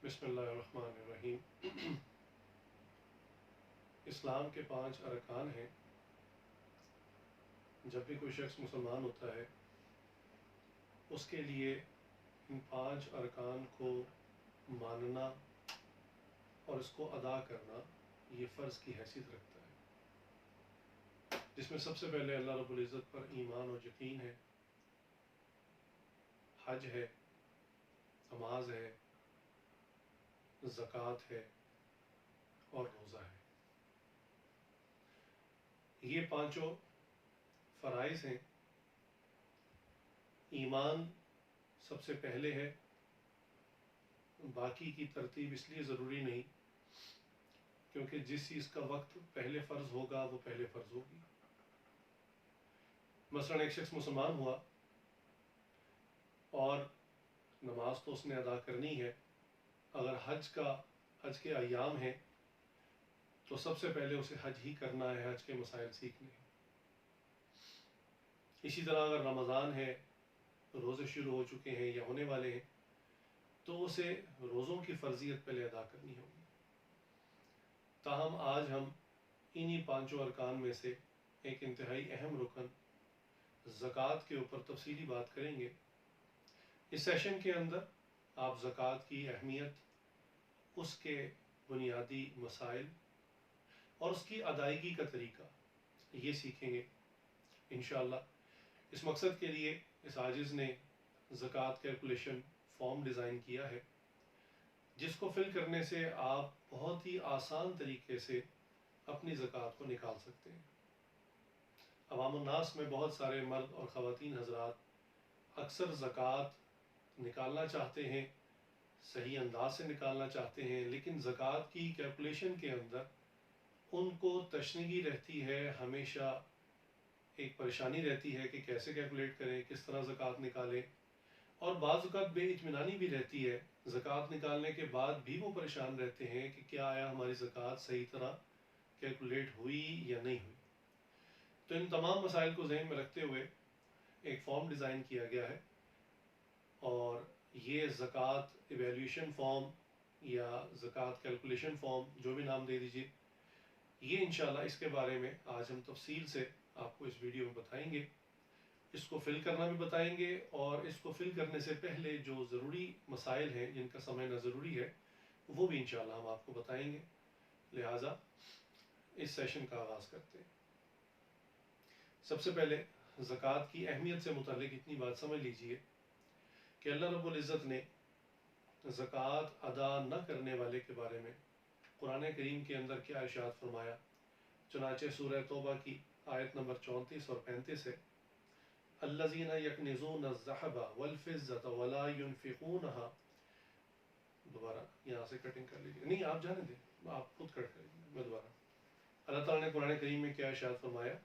بسم اللہ الرحمن الرحیم۔ اسلام کے 5 ارکان ہیں۔ جب بھی کوئی شخص مسلمان ہوتا ہے اس کے لیے ان 5 ارکان کو ماننا اور اس کو ادا کرنا یہ فرض کی حیثیت رکھتا ہے، جس میں سب سے پہلے اللہ رب العزت پر ایمان اور یقین ہے، حج ہے، نماز ہے، زکوٰۃ ہے اور روزہ ہے۔ یہ 5 فرائض ہیں۔ ایمان سب سے پہلے ہے، باقی کی ترتیب اس لیے ضروری نہیں کیونکہ جس چیز کا وقت پہلے فرض ہوگا وہ پہلے فرض ہوگی۔ مثلا ایک شخص مسلمان ہوا اور نماز تو اس نے ادا کرنی ہے، اگر حج کے ایام ہیں تو سب سے پہلے اسے حج ہی کرنا ہے، حج کے مسائل سیکھنے ہیں۔ اسی طرح اگر رمضان ہے، روزے شروع ہو چکے ہیں یا ہونے والے ہیں تو اسے روزوں کی فرضیت پہلے ادا کرنی ہوگی۔ تاہم آج ہم انہی 5 ارکان میں سے ایک انتہائی اہم رکن زکوٰۃ کے اوپر تفصیلی بات کریں گے۔ اس سیشن کے اندر آپ زکوٰۃ کی اہمیت، اس کے بنیادی مسائل اور اس کی ادائیگی کا طریقہ یہ سیکھیں گے انشاءاللہ۔ اس مقصد کے لیے اس عاجز نے زکوٰۃ کیلکولیشن فارم ڈیزائن کیا ہے، جس کو فل کرنے سے آپ بہت ہی آسان طریقے سے اپنی زکوٰۃ کو نکال سکتے ہیں۔ عوام الناس میں بہت سارے مرد اور خواتین حضرات اکثر زکوٰۃ نکالنا چاہتے ہیں، صحیح انداز سے نکالنا چاہتے ہیں، لیکن زکوٰۃ کی کیلکولیشن کے اندر ان کو تشنگی رہتی ہے، ہمیشہ ایک پریشانی رہتی ہے کہ کیسے کیلکولیٹ کریں، کس طرح زکوٰۃ نکالیں، اور بعض اوقات بے اطمینانی بھی رہتی ہے۔ زکوٰۃ نکالنے کے بعد بھی وہ پریشان رہتے ہیں کہ کیا آیا ہماری زکوٰۃ صحیح طرح کیلکولیٹ ہوئی یا نہیں ہوئی۔ تو ان تمام مسائل کو ذہن میں رکھتے ہوئے ایک فارم ڈیزائن کیا گیا ہے، اور یہ زکوٰۃ ایویلیوشن فارم یا زکوٰۃ کیلکولیشن فارم، جو بھی نام دے دیجیے، یہ انشاءاللہ اس کے بارے میں آج ہم تفصیل سے آپ کو اس ویڈیو میں بتائیں گے۔ اس کو فل کرنا بھی بتائیں گے، اور اس کو فل کرنے سے پہلے جو ضروری مسائل ہیں جن کا سمجھنا ضروری ہے وہ بھی انشاءاللہ ہم آپ کو بتائیں گے۔ لہٰذا اس سیشن کا آغاز کرتے ہیں۔ سب سے پہلے زکوٰۃ کی اہمیت سے متعلق اتنی بات سمجھ لیجئے کہ اللہ رب العزت نے زکوٰۃ ادا نہ کرنے والے کے بارے میں قرآن کریم کے اندر کیا ارشاد فرمایا۔ چنانچہ سورہ توبہ کی آیت نمبر 34 اور 35 ہے، الذین یکنزون الذھب والفضة ولا ينفقونها۔ دوبارہ یہاں سے کٹنگ کر لیجیے، نہیں آپ جانے دیں، آپ خود کٹ کر لیجیے، میں دوبارہ۔ اللہ تعالیٰ نے قرآن کریم میں کیا ارشاد فرمایا،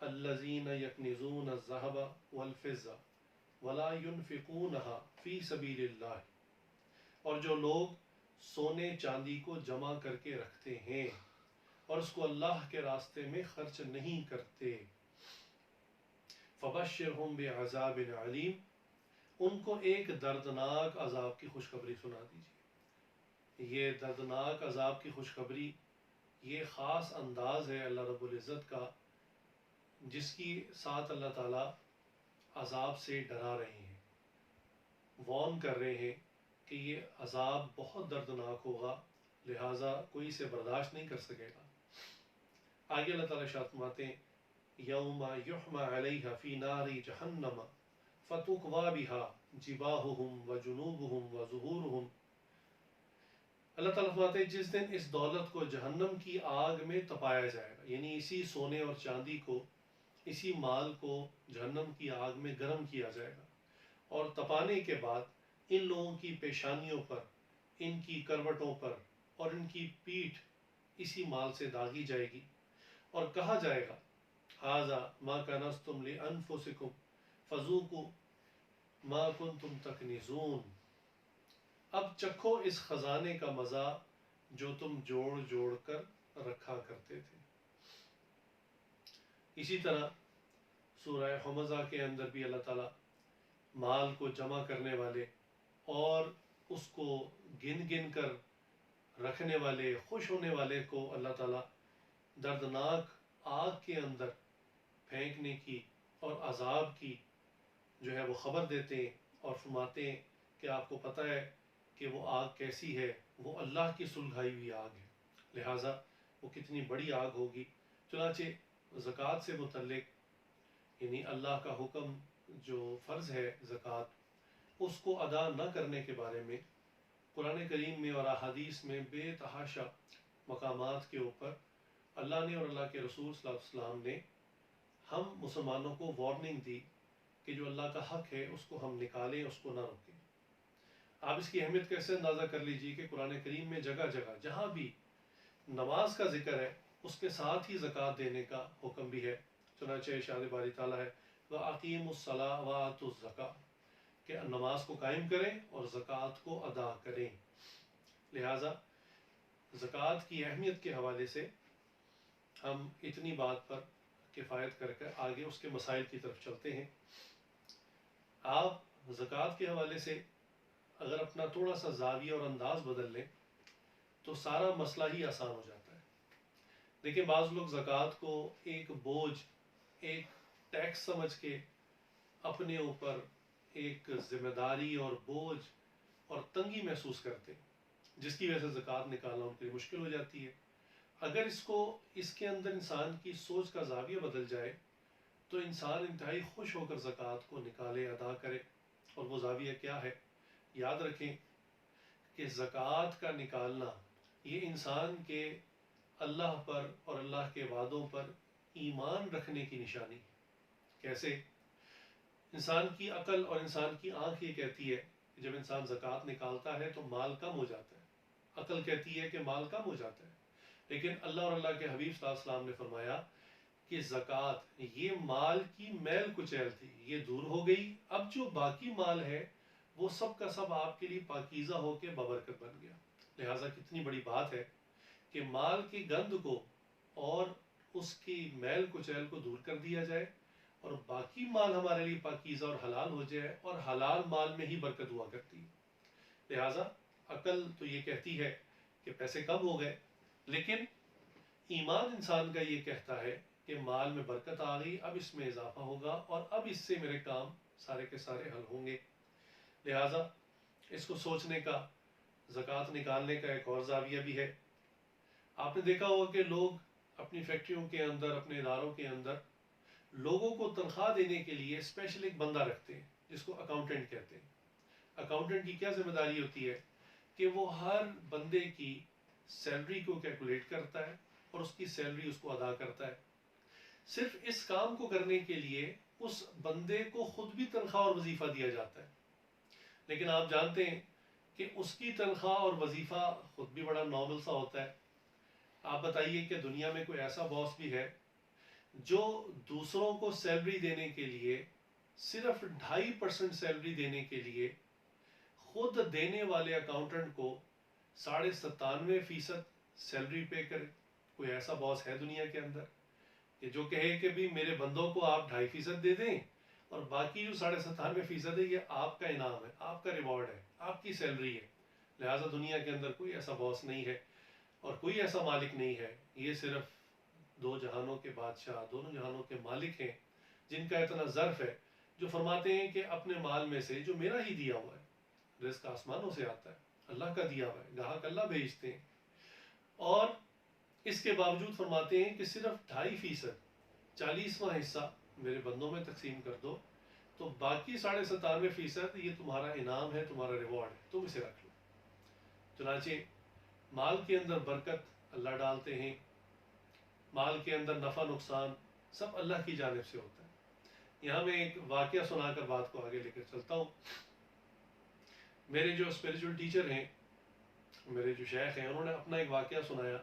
الذین یکنزون الذھب والفضة ولا ينفقونها فی سبیل اللہ، اور جو لوگ سونے چاندی کو جمع کر کے رکھتے ہیں اور اس کو اللہ کے راستے میں خرچ نہیں کرتے، فبشرہم بعذاب علیم، ان کو ایک دردناک عذاب کی خوشخبری سنا دیجیے۔ یہ دردناک عذاب کی خوشخبری یہ خاص انداز ہے اللہ رب العزت کا، جس کی ساتھ اللہ تعالیٰ عذاب سے ڈرا رہے ہیں، وارن کر رہے ہیں کہ یہ عذاب بہت دردناک ہوگا، لہٰذا کوئی اسے برداشت نہیں کر سکے گا۔ آگے اللہ تعالیٰ ارشاد فرماتے ہیں، یوم یحمى علیہ فی نار جہنم فتکوی بها جباہہم وجنوبہم وظہورہم۔ اللہ تعالیٰ فرماتے ہیں جس دن اس دولت کو جہنم کی آگ میں تپایا جائے گا، یعنی اسی سونے اور چاندی کو، اسی مال کو جہنم کی آگ میں گرم کیا جائے گا، اور تپانے کے بعد ان لوگوں کی پیشانیوں پر، ان کی کروٹوں پر اور ان کی پیٹھ اسی مال سے داغی جائے گی، اور کہا جائے گا، ھذا ما کنزتم لانفسکم فذوقوا ما کنتم تکنزون، اب چکھو اس خزانے کا مزہ جو تم جوڑ جوڑ کر رکھا کرتے تھے۔ اسی طرح سورہ حمزہ کے اندر بھی اللہ تعالیٰ مال کو جمع کرنے والے اور اس کو گن گن کر رکھنے والے، خوش ہونے والے کو اللہ تعالیٰ دردناک آگ کے اندر پھینکنے کی اور عذاب کی جو ہے وہ خبر دیتے ہیں اور فرماتے ہیں کہ آپ کو پتہ ہے کہ وہ آگ کیسی ہے، وہ اللہ کی سلگائی ہوئی آگ ہے، لہٰذا وہ کتنی بڑی آگ ہوگی۔ چنانچہ زکوٰۃ سے متعلق یعنی اللہ کا حکم جو فرض ہے زکوٰۃ، اس کو ادا نہ کرنے کے بارے میں قرآن کریم میں اور احادیث میں بے تحاشا مقامات کے اوپر اللہ نے اور اللہ کے رسول صلی اللہ علیہ وسلم نے ہم مسلمانوں کو وارننگ دی کہ جو اللہ کا حق ہے اس کو ہم نکالیں، اس کو نہ روکیں۔ آپ اس کی اہمیت کیسے اندازہ کر لیجئے کہ قرآن کریم میں جگہ جگہ جہاں بھی نماز کا ذکر ہے اس کے ساتھ ہی زکوٰۃ دینے کا حکم بھی ہے۔ چنانچہ ارشاد باری تعالیٰ ہے وَأَقِيمُوا الصَّلَاةَ وَآتُوا الزَّكَاةَ کہ نماز کو قائم کریں اور زکوٰۃ کو ادا کریں۔ لہٰذا زکوٰۃ کی اہمیت کے حوالے سے ہم اتنی بات پر کفایت کر کر آگے اس کے مسائل کی طرف چلتے ہیں۔ آپ زکوٰۃ کے حوالے سے اگر اپنا تھوڑا سا زاویہ اور انداز بدل لیں تو سارا مسئلہ ہی آسان ہو جاتا ہے۔ لیکن بعض لوگ زکوٰۃ کو ایک بوجھ، ایک ٹیکس سمجھ کے اپنے اوپر ایک ذمہ داری اور بوجھ اور تنگی محسوس کرتے ہیں، جس کی وجہ سے زکوٰۃ نکالنا ان کے لیے مشکل ہو جاتی ہے۔ اگر اس کے اندر انسان کی سوچ کا زاویہ بدل جائے تو انسان انتہائی خوش ہو کر زکوٰۃ کو نکالے، ادا کرے۔ اور وہ زاویہ کیا ہے؟ یاد رکھیں کہ زکوٰۃ کا نکالنا یہ انسان کے اللہ پر اور اللہ کے وعدوں پر ایمان رکھنے کی نشانی ہے۔ کیسے؟ انسان کی عقل اور انسان کی آنکھ یہ کہتی ہے کہ جب انسان زکوٰۃ نکالتا ہے تو مال کم ہو جاتا ہے، عقل کہتی ہے کہ مال کم ہو جاتا ہے، لیکن اللہ اور اللہ کے حبیب صلی اللہ علیہ وسلم نے فرمایا کہ زکوٰۃ یہ مال کی میل کچیل تھی، یہ دور ہو گئی، اب جو باقی مال ہے وہ سب کا سب آپ کے لیے پاکیزہ ہو کے بابرکت بن گیا۔ لہٰذا کتنی بڑی بات ہے کہ مال کی گند کو اور اس کی میل کچیل کو دور کر دیا جائے اور باقی مال ہمارے لیے پاکیزہ اور حلال ہو جائے، اور حلال مال میں ہی برکت ہوا کرتی ہے۔ لہٰذا عقل تو یہ کہتی ہے کہ پیسے کم ہو گئے، لیکن ایمان انسان کا یہ کہتا ہے کہ مال میں برکت آ گئی، اب اس میں اضافہ ہوگا اور اب اس سے میرے کام سارے کے سارے حل ہوں گے۔ لہٰذا اس کو سوچنے کا، زکوٰۃ نکالنے کا ایک اور زاویہ بھی ہے۔ آپ نے دیکھا ہوگا کہ لوگ اپنی فیکٹریوں کے اندر، اپنے اداروں کے اندر لوگوں کو تنخواہ دینے کے لیے اسپیشل ایک بندہ رکھتے ہیں جس کو اکاؤنٹنٹ کہتے ہیں۔ اکاؤنٹنٹ کی کیا ذمہ داری ہوتی ہے کہ وہ ہر بندے کی سیلری کو کیلکولیٹ کرتا ہے اور اس کی سیلری اس کو ادا کرتا ہے۔ صرف اس کام کو کرنے کے لیے اس بندے کو خود بھی تنخواہ اور وظیفہ دیا جاتا ہے، لیکن آپ جانتے ہیں کہ اس کی تنخواہ اور وظیفہ خود بھی بڑا نارمل سا ہوتا ہے۔ آپ بتائیے کہ دنیا میں کوئی ایسا باس بھی ہے جو دوسروں کو سیلری دینے کے لیے صرف 2.5% سیلری دینے کے لیے خود دینے والے اکاؤنٹنٹ کو 97.5% سیلری پے کرے؟ کوئی ایسا باس ہے دنیا کے اندر کہ جو کہے کہ بھی میرے بندوں کو آپ 2.5% دے دیں اور باقی جو 97.5% ہے یہ آپ کا انعام ہے، آپ کا ریوارڈ ہے، آپ کی سیلری ہے؟ لہٰذا دنیا کے اندر کوئی ایسا باس نہیں ہے اور کوئی ایسا مالک نہیں ہے۔ یہ صرف دو جہانوں کے بادشاہ، دونوں جہانوں کے مالک ہیں جن کا اتنا ظرف ہے، جو فرماتے ہیں کہ اپنے مال میں سے جو میرا ہی دیا ہوا ہے، رزق آسمانوں سے آتا ہے، اللہ کا دیا ہوا ہے، گاہک اللہ بھیجتے ہیں، اور اس کے باوجود فرماتے ہیں کہ صرف 2.5%، 40واں حصہ میرے بندوں میں تقسیم کر دو، تو باقی 97.5% یہ تمہارا انعام ہے، تمہارا ریوارڈ ہے، تم اسے رکھ لو۔ چنانچہ مال کے اندر برکت اللہ ڈالتے ہیں، مال کے اندر نفع نقصان سب اللہ کی جانب سے ہوتا ہے۔ یہاں میں ایک واقعہ سنا کر بات کو آگے لے کر چلتا ہوں۔ میرے جو اسپریچول ٹیچر ہیں، میرے جو شیخ ہیں، انہوں نے اپنا ایک واقعہ سنایا۔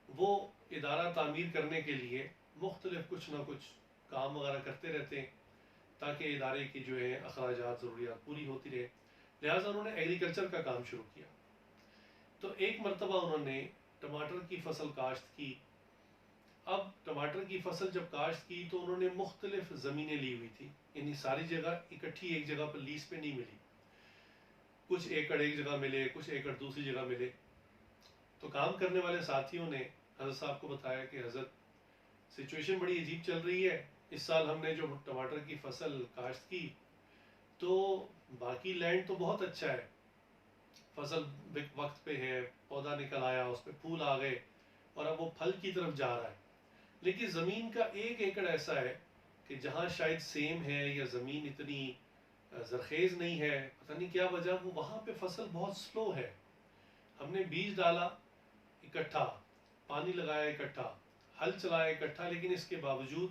وہ ادارہ تعمیر کرنے کے لیے مختلف کچھ نہ کچھ کام وغیرہ کرتے رہتے ہیں تاکہ ادارے کی جو ہے اخراجات، ضروریات پوری ہوتی رہے۔ لہٰذا انہوں نے ایگریکلچر کا کام شروع کیا۔ تو ایک مرتبہ انہوں نے ٹماٹر کی فصل کاشت کی۔ اب ٹماٹر کی فصل جب کاشت کی تو انہوں نے مختلف زمینیں لی ہوئی تھی، یعنی ساری جگہ اکٹھی ایک جگہ پر لیز پہ نہیں ملی۔ کچھ ایکڑ ایک جگہ ملے، کچھ ایکڑ دوسری جگہ ملے. تو کام کرنے والے ساتھیوں نے حضرت صاحب کو بتایا کہ حضرت سچویشن بڑی عجیب چل رہی ہے. اس سال ہم نے جو ٹماٹر کی فصل کاشت کی تو باقی لینڈ تو بہت اچھا ہے، فصل وقت پہ ہے، پودا نکل آیا، اس پہ پھول آ گئے اور اب وہ پھل کی طرف جا رہا ہے. لیکن زمین کا ایک ایکڑ ایسا ہے کہ جہاں شاید سیم ہے یا زمین اتنی زرخیز نہیں ہے، پتہ نہیں کیا وجہ، وہ وہاں پہ فصل بہت سلو ہے. ہم نے بیج ڈالا اکٹھا، پانی لگایا اکٹھا، ہل چلایا اکٹھا، لیکن اس کے باوجود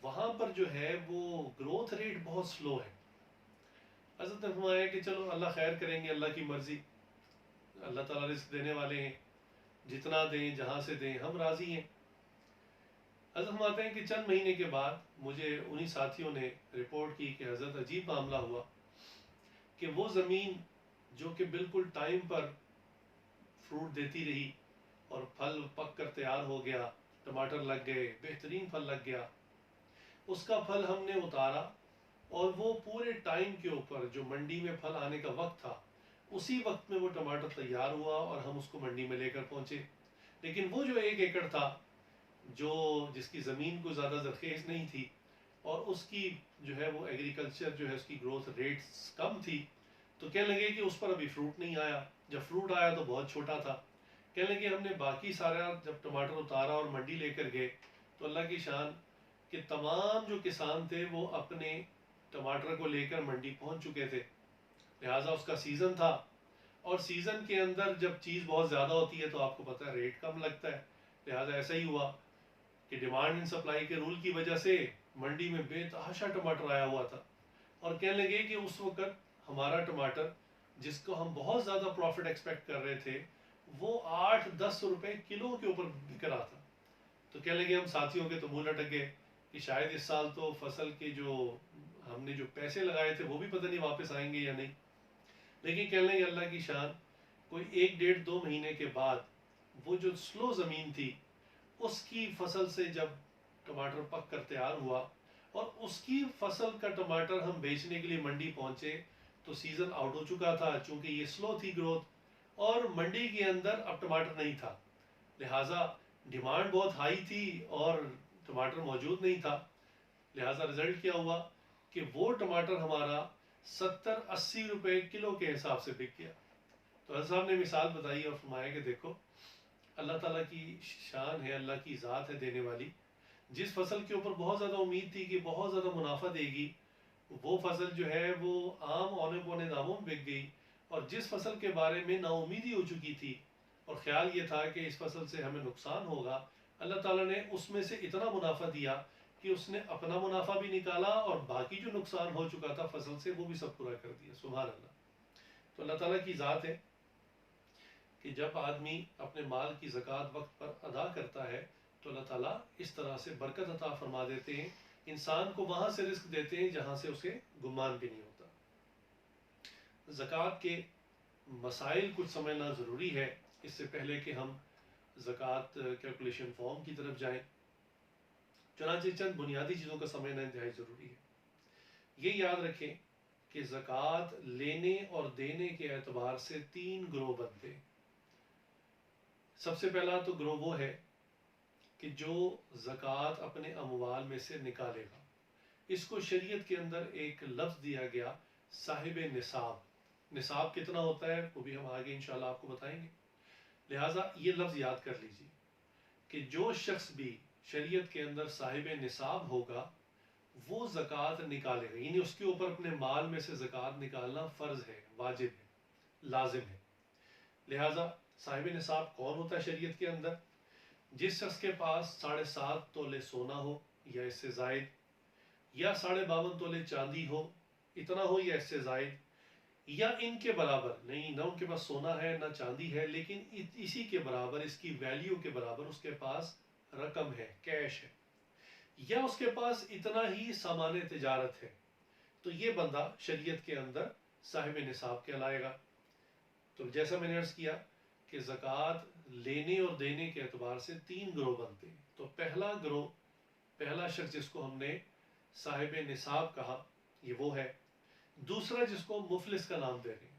وہاں پر جو ہے وہ گروتھ ریٹ بہت سلو ہے. حضرت نے فرمایا کہ چلو اللہ خیر کریں گے، اللہ کی مرضی، اللہ تعالیٰ رزق دینے والے ہیں، جتنا دیں جہاں سے دیں ہم راضی ہیں. حضرت فرماتے ہیں کہ چند مہینے کے بعد مجھے انہی ساتھیوں نے رپورٹ کی کہ حضرت عجیب معاملہ ہوا کہ وہ زمین جو کہ بالکل ٹائم پر فروٹ دیتی رہی اور پھل پک کر تیار ہو گیا، ٹماٹر لگ گئے، بہترین پھل لگ گیا، اس کا پھل ہم نے اتارا اور وہ پورے ٹائم کے اوپر جو منڈی میں پھل آنے کا وقت تھا اسی وقت میں وہ ٹماٹر تیار ہوا اور ہم اس کو منڈی میں لے کر پہنچے. لیکن وہ جو ایک ایکڑ تھا جس کی زمین کو زیادہ زرخیز نہیں تھی اور اس کی جو ہے وہ ایگریکلچر جو ہے اس کی گروتھ ریٹس کم تھی، تو کہنے لگے کہ اس پر ابھی فروٹ نہیں آیا. جب فروٹ آیا تو بہت چھوٹا تھا. کہنے لگے ہم نے باقی سارا جب ٹماٹر اتارا اور منڈی لے کر گئے تو اللہ کی شان کہ تمام جو کسان تھے وہ اپنے ٹماٹر کو لے کر منڈی پہنچ چکے تھے، لہٰذا اس کا سیزن تھا. اور سیزن کے اندر جب چیز بہت زیادہ ہوتی ہے تو آپ کو پتہ ہے ریٹ کم لگتا ہے، لہٰذا ایسا ہی ہوا کہ ڈیمانڈ اینڈ سپلائی کے رول کی وجہ سے منڈی میں بے تحاشا ٹماٹر آیا ہوا تھا. اور کہنے لگے کہ اس وقت ہمارا ٹماٹر جس کو ہم بہت زیادہ پروفٹ ایکسپیکٹ کر رہے تھے وہ 8-10 روپے کلو کے اوپر بک رہا تھا. تو کہنے لگے ہم ساتھیوں کے تو منہ لٹک گئے کہ شاید اس سال تو فصل کے جو ہم نے جو پیسے لگائے تھے وہ بھی پتہ نہیں واپس آئیں گے یا نہیں. لیکن کہنے لگے اللہ کی شان، کوئی 1-1.5-2 مہینے کے بعد وہ جو سلو زمین تھی اس کی فصل سے جب ٹماٹر پک کر تیار ہوا اور اس کی فصل کا ٹماٹر ہم بیچنے کے لیے منڈی پہنچے تو سیزن آؤٹ ہو چکا تھا، چونکہ یہ سلو تھی گروتھ اور منڈی کے اندر اب ٹماٹر نہیں تھا، لہٰذا ڈیمانڈ بہت ہائی تھی اور ٹماٹر موجود نہیں تھا. لہٰذا رزلٹ کیا ہوا کہ وہ ٹماٹر ہمارا 70-80 روپے کلو کے حساب سے بک گیا. تو حضرت صاحب نے مثال بتائی اور فرمایا کہ دیکھو اللہ تعالیٰ کی شان ہے، اللہ کی ذات ہے دینے والی. جس فصل کے اوپر بہت زیادہ امید تھی کہ بہت زیادہ منافع دے گی وہ فصل جو ہے وہ عام اونے پونے داموں میں بک گئی، اور جس فصل کے بارے میں نا امیدی ہو چکی تھی اور خیال یہ تھا کہ اس فصل سے ہمیں نقصان ہوگا، اللہ تعالیٰ نے اس میں سے اتنا منافع دیا کہ اس نے اپنا منافع بھی نکالا اور باقی جو نقصان ہو چکا تھا فصل سے وہ بھی سب پورا کر دیا. سبحان اللہ. تو اللہ تعالیٰ کی ذات ہے کہ جب آدمی اپنے مال کی زکوٰۃ وقت پر ادا کرتا ہے تو اللہ تعالیٰ اس طرح سے برکت عطا فرما دیتے ہیں، انسان کو وہاں سے رزق دیتے ہیں جہاں سے اسے گمان بھی نہیں ہوتا. زکوٰۃ کے مسائل کچھ سمجھنا ضروری ہے اس سے پہلے کہ ہم زکوٰۃ کیلکولیشن فارم کی طرف جائیں. چنانچہ چند بنیادی چیزوں کا سمجھنا انتہائی ضروری ہے. یہ یاد رکھیں کہ زکوٰۃ لینے اور دینے کے اعتبار سے 3 گروہ بنتے ہیں. سب سے پہلا تو گروہ وہ ہے کہ جو زکوٰۃ اپنے اموال میں سے نکالے گا. اس کو شریعت کے اندر ایک لفظ دیا گیا صاحب نصاب. نصاب کتنا ہوتا ہے وہ بھی ہم آگے انشاءاللہ آپ کو بتائیں گے، لہٰذا یہ لفظ یاد کر لیجیے کہ جو شخص بھی شریعت کے اندر صاحب نصاب ہوگا وہ زکوٰۃ نکالے گا، یعنی اس کے اوپر اپنے مال میں سے زکوٰۃ نکالنا فرض ہے، واجب ہے، لازم ہے. لہٰذا صاحب نصاب کون ہوتا ہے شریعت کے اندر؟ جس شخص کے پاس 7.5 تولے سونا ہو یا اس سے زائد، یا 52.5 تولے چاندی ہو، اتنا ہو یا اس سے زائد، یا ان کے برابر نہیں، نہ ان کے پاس سونا ہے نہ چاندی ہے لیکن اسی کے برابر، اس کی ویلیو کے برابر اس کے پاس رقم ہے، کیش ہے، یا اس کے پاس اتنا ہی سامان تجارت ہے، تو یہ بندہ شریعت کے اندر صاحب نصاب کہلائے گا. تو جیسا میں نے عرض کیا کہ زکوٰۃ لینے اور دینے کے اعتبار سے 3 گروہ بنتے ہیں. تو پہلا گروہ، پہلا شخص جس کو ہم نے صاحب نصاب کہا یہ وہ ہے. دوسرا جس کو مفلس کا نام دے رہے ہیں،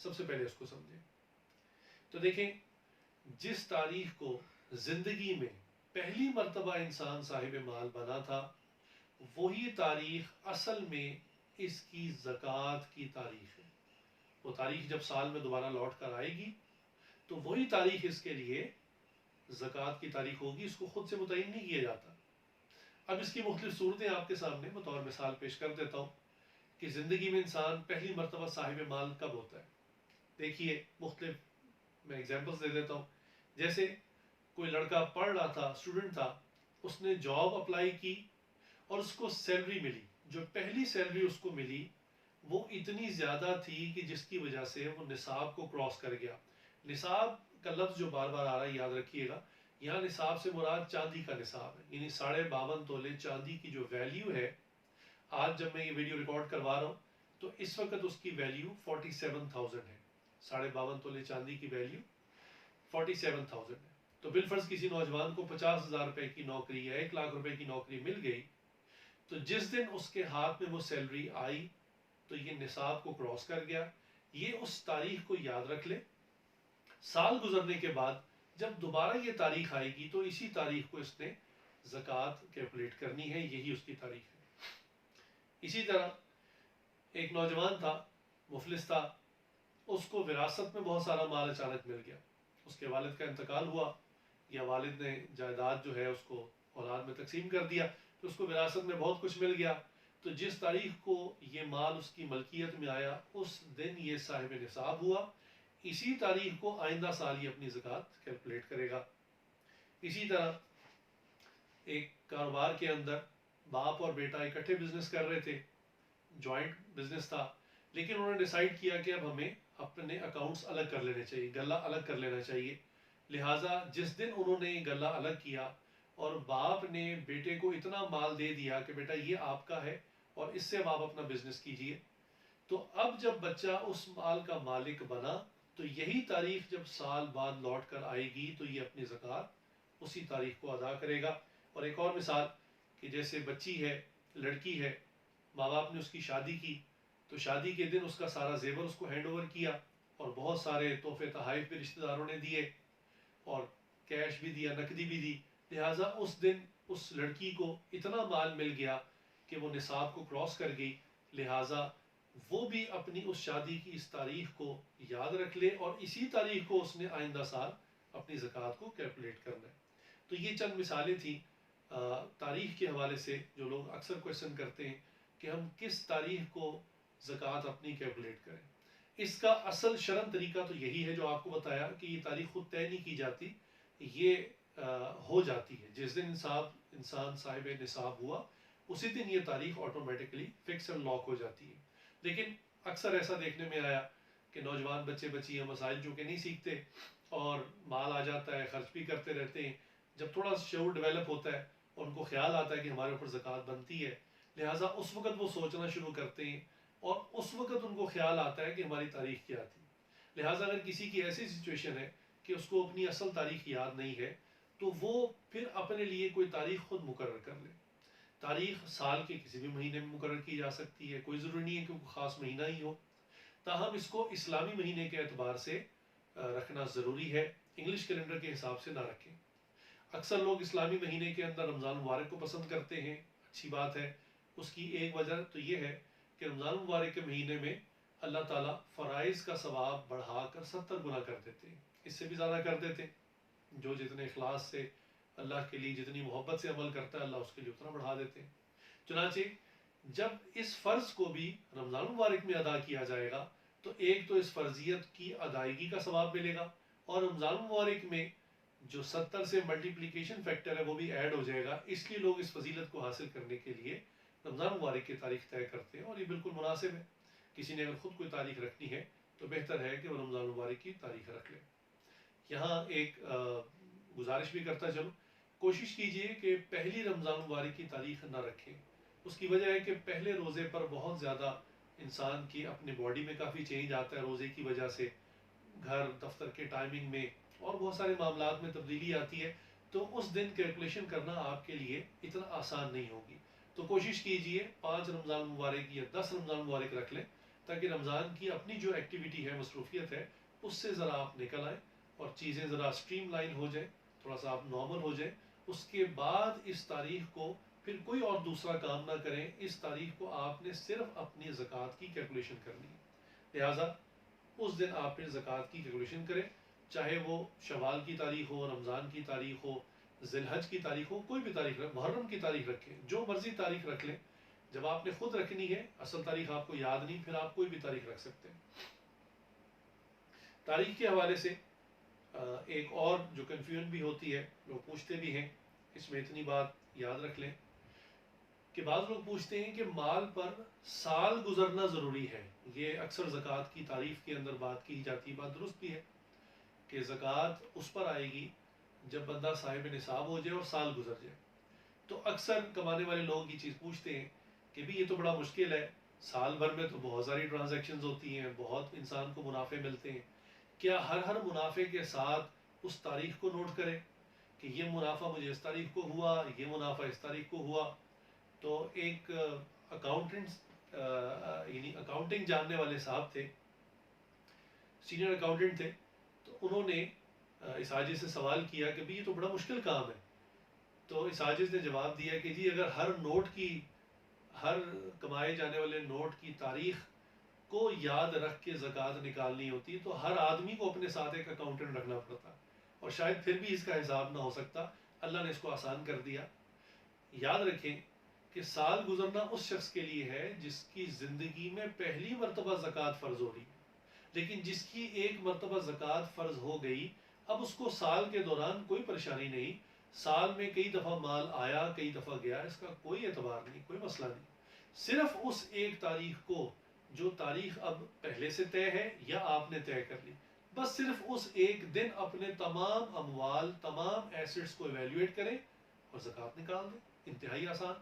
سب سے پہلے اس کو سمجھیں. تو دیکھیں جس تاریخ کو زندگی میں پہلی مرتبہ انسان صاحب مال بنا تھا وہی تاریخ اصل میں اس کی زکوٰۃ کی تاریخ ہے. وہ تاریخ جب سال میں دوبارہ لوٹ کر آئے گی تو وہی تاریخ اس کے لیے زکوٰۃ کی تاریخ ہوگی. اس کو خود سے متعین نہیں کیا جاتا. اب اس کی مختلف صورتیں آپ کے سامنے بطور مثال پیش کر دیتا ہوں کہ زندگی میں انسان پہلی مرتبہ صاحب مال کب ہوتا ہے. دیکھیے مختلف میں ایگزامپلس دے دیتا ہوں. جیسے کوئی لڑکا پڑھ رہا تھا، اسٹوڈنٹ تھا، اس نے جاب اپلائی کی اور اس کو سیلری ملی. جو پہلی سیلری اس کو ملی وہ اتنی زیادہ تھی کہ جس کی وجہ سے وہ نصاب کو کراس کر گیا. نصاب کا لفظ جو بار بار آ رہا ہے یاد رکھیے گا، یہاں نصاب سے مراد چاندی کا نصاب ہے، یعنی 52.5 تولے چاندی کی جو ویلیو ہے. آج جب میں یہ ویڈیو ریکارڈ کروا رہا ہوں تو اس وقت اس کی ویلیو 47,000 ہے. 52.5 تولے چاندی کی ویلیو 47,000 ہے. تو بالفرض کسی نوجوان کو 50,000 روپے کی نوکری یا 1 لاکھ روپے کی نوکری مل گئی تو جس دن اس کے ہاتھ میں وہ سیلری آئی تو یہ نصاب کو کراس کر گیا. یہ اس تاریخ کو یاد رکھ لے. سال گزرنے کے بعد جب دوبارہ یہ تاریخ آئے گی تو اسی تاریخ کو اس نے زکوٰۃ کیلکولیٹ کرنی ہے. یہی اس کی تاریخ ہے. اسی طرح ایک نوجوان تھا، مفلس تھا، اس کو وراثت میں بہت سارا مال اچانک مل گیا. اس کے والد کا انتقال ہوا یا والد نے جائیداد جو ہے اس کو اولاد میں تقسیم کر دیا تو اس کو وراثت میں بہت کچھ مل گیا. تو جس تاریخ کو یہ مال اس کی ملکیت میں آیا اس دن یہ صاحب نصاب ہوا. اسی تاریخ کو آئندہ سال یہ اپنی زکوٰۃ کیلکولیٹ کرے گا. اسی طرح ایک کاروبار کے اندر باپ اور بیٹا اکٹھے بزنس کر رہے تھے، جوائنٹ بزنس تھا، لیکن انہوں نے ڈیسائیڈ کیا کہ اب ہمیں اپنے اکاؤنٹس الگ کر لینے چاہیے، غلہ الگ کر لینا چاہیے. لہٰذا جس دن انہوں نے غلہ الگ کیا اور باپ نے بیٹے کو اتنا مال دے دیا کہ بیٹا یہ آپ کا ہے اور اس سے اب آپ اپنا بزنس کیجئے، تو اب جب بچہ اس مال کا مالک بنا تو یہی تاریخ جب سال بعد لوٹ کر آئے گی تو یہ اپنی زکوٰۃ اسی تاریخ کو ادا کرے گا. اور ایک اور مثال کہ جیسے بچی ہے، لڑکی ہے، ماں باپ نے اس کی شادی کی تو شادی کے دن اس کا سارا زیور اس کو ہینڈ اوور کیا اور بہت سارے تحفے تحائف بھی رشتہ داروں نے دیے اور کیش بھی دیا، نقدی بھی دی. لہٰذا اس دن اس لڑکی کو اتنا مال مل گیا کہ وہ نصاب کو کراس کر گئی. لہٰذا وہ بھی اپنی اس شادی کی اس تاریخ کو یاد رکھ لے اور اسی تاریخ کو اس نے آئندہ سال اپنی زکوٰۃ کو کیلکولیٹ کرنا ہے. تو یہ چند مثالیں تھیں تاریخ کے حوالے سے جو لوگ اکثر کویشچن کرتے ہیں کہ ہم کس تاریخ کو زکوٰۃ اپنی کیلکولیٹ کریں. اس کا اصل شرعن طریقہ تو یہی ہے جو آپ کو بتایا کہ یہ تاریخ خود طے نہیں کی جاتی، یہ ہو جاتی ہے. جس دن انسان صاحب نصاب ہوا اسی دن یہ تاریخ آٹومیٹکلی فکس اینڈ لاک ہو جاتی ہے. لیکن اکثر ایسا دیکھنے میں آیا کہ نوجوان بچے بچیاں مسائل چونکہ نہیں سیکھتے اور مال آ جاتا ہے، خرچ بھی کرتے رہتے ہیں. جب تھوڑا شعور ڈیولپ ہوتا ہے اور ان کو خیال آتا ہے کہ ہمارے اوپر زکوٰۃ بنتی ہے، لہٰذا اس وقت وہ سوچنا شروع کرتے ہیں اور اس وقت ان کو خیال آتا ہے کہ ہماری تاریخ کیا تھی. لہٰذا اگر کسی کی ایسی سچویشن ہے کہ اس کو اپنی اصل تاریخ یاد نہیں ہے تو وہ پھر اپنے لیے کوئی تاریخ خود مقرر کر لے. تاریخ سال کے کسی بھی مہینے میں مقرر کی جا سکتی ہے، کوئی ضروری نہیں ہے کہ کوئی خاص مہینہ ہی ہو. تاہم اس کو اسلامی مہینے کے اعتبار سے رکھنا ضروری ہے، انگلش کیلنڈر کے حساب سے نہ رکھیں. اکثر لوگ اسلامی مہینے کے اندر رمضان مبارک کو پسند کرتے ہیں، اچھی بات ہے. اس کی ایک وجہ تو یہ ہے کہ رمضان مبارک کے مہینے میں اللہ تعالیٰ فرائض کا ثواب بڑھا کر 70 گنا کر دیتے ہیں، اس سے بھی زیادہ کر دیتے ہیں. جو جتنے اخلاص سے اللہ کے لیے جتنی محبت سے عمل کرتا ہے اللہ اس کے لیے اتنا بڑھا دیتے ہیں. چنانچہ جب اس فرض کو بھی رمضان مبارک میں ادا کیا جائے گا تو ایک تو اس فرضیت کی ادائیگی کا ثواب ملے گا اور رمضان مبارک میں جو 70 سے ملٹیپلیکیشن فیکٹر ہے وہ بھی ایڈ ہو جائے گا. اس لیے لوگ اس فضیلت کو حاصل کرنے کے لیے رمضان مبارک کی تاریخ طے کرتے ہیں اور یہ بالکل مناسب ہے. کسی نے اگر خود کوئی تاریخ رکھنی ہے تو بہتر ہے کہ وہ رمضان مبارک کی تاریخ رکھ لے. یہاں ایک گزارش بھی کرتا چلوں، کوشش کیجئے کہ پہلی رمضان مبارک کی تاریخ نہ رکھیں. اس کی وجہ ہے کہ پہلے روزے پر بہت زیادہ انسان کی اپنے باڈی میں کافی چینج آتا ہے روزے کی وجہ سے، گھر دفتر کے ٹائمنگ میں اور بہت سارے معاملات میں تبدیلی آتی ہے. تو اس دن کیلکولیشن کرنا آپ کے لیے اتنا آسان نہیں ہوگی. تو کوشش کیجئے 5 رمضان مبارک یا 10 رمضان مبارک رکھ لیں تاکہ رمضان کی اپنی جو ایکٹیویٹی ہے، مصروفیت ہے، اس سے ذرا آپ نکل آئیں اور چیزیں ذرا سٹریم لائن ہو جائیں، تھوڑا سا آپ نارمل ہو جائیں. اس کے بعد اس تاریخ کو پھر کوئی اور دوسرا کام نہ کریں. اس تاریخ کو آپ نے صرف اپنی زکوٰۃ کی کیلکولیشن کرنی ہے. لہٰذا اس دن آپ پھر زکوٰۃ کی کیلکولیشن کریں، چاہے وہ شوال کی تاریخ ہو، رمضان کی تاریخ ہو، ذی الحج کی تاریخ ہو، کوئی بھی تاریخ رکھ، محرم کی تاریخ رکھیں، جو مرضی تاریخ رکھ لیں. جب آپ نے خود رکھنی ہے، اصل تاریخ آپ کو یاد نہیں، پھر آپ کوئی بھی تاریخ رکھ سکتے ہیں. تاریخ کے حوالے سے ایک اور جو کنفیوژن بھی ہوتی ہے، لوگ پوچھتے بھی ہیں، اس میں اتنی بات یاد رکھ لیں کہ بعض لوگ پوچھتے ہیں کہ مال پر سال گزرنا ضروری ہے. یہ اکثر زکوٰۃ کی تعریف کے اندر بات کی جاتی ہے، بات درست بھی ہے کہ زکوٰۃ اس پر آئے گی جب بندہ صاحب نصاب ہو جائے اور سال گزر جائے. تو اکثر کمانے والے لوگ یہ چیز پوچھتے ہیں کہ بھی یہ تو بڑا مشکل ہے، سال بھر میں تو بہت ساری ٹرانزیکشنز ہوتی ہیں، بہت انسان کو منافع ملتے ہیں، کیا ہر منافع کے ساتھ اس تاریخ کو نوٹ کریں کہ یہ منافع مجھے اس تاریخ کو ہوا، یہ منافع اس تاریخ کو ہوا؟ تو ایک اکاؤنٹنٹ یعنی اکاؤنٹنگ جاننے والے صاحب تھے، سینئر اکاؤنٹنٹ تھے، تو انہوں نے اس عاجز سے سوال کیا کہ بھی یہ تو بڑا مشکل کام ہے. تو اس عاجز نے جواب دیا کہ جی اگر ہر کمائے جانے والے نوٹ کی تاریخ کو یاد رکھ کے زکوٰۃ نکالنی ہوتی تو ہر آدمی کو اپنے ساتھ ایک اکاؤنٹنٹ رکھنا پڑتا، اور شاید پھر بھی اس کا حساب نہ ہو سکتا. اللہ نے اس کو آسان کر دیا. یاد رکھیں کہ سال گزرنا اس شخص کے لیے ہے جس کی زندگی میں پہلی مرتبہ زکوٰۃ فرض ہو رہی ہے، لیکن جس کی ایک مرتبہ زکوٰۃ فرض ہو گئی، اب اس کو سال کے دوران کوئی پریشانی نہیں. سال میں کئی دفعہ مال آیا، کئی دفعہ گیا، اس کا کوئی اعتبار نہیں، کوئی مسئلہ نہیں. صرف اس ایک تاریخ کو، جو تاریخ اب پہلے سے طے ہے یا آپ نے طے کر لی، بس صرف اس ایک دن اپنے تمام اموال، تمام ایسٹس کو ایویلیویٹ کریں اور زکوٰۃ نکال دیں. انتہائی آسان،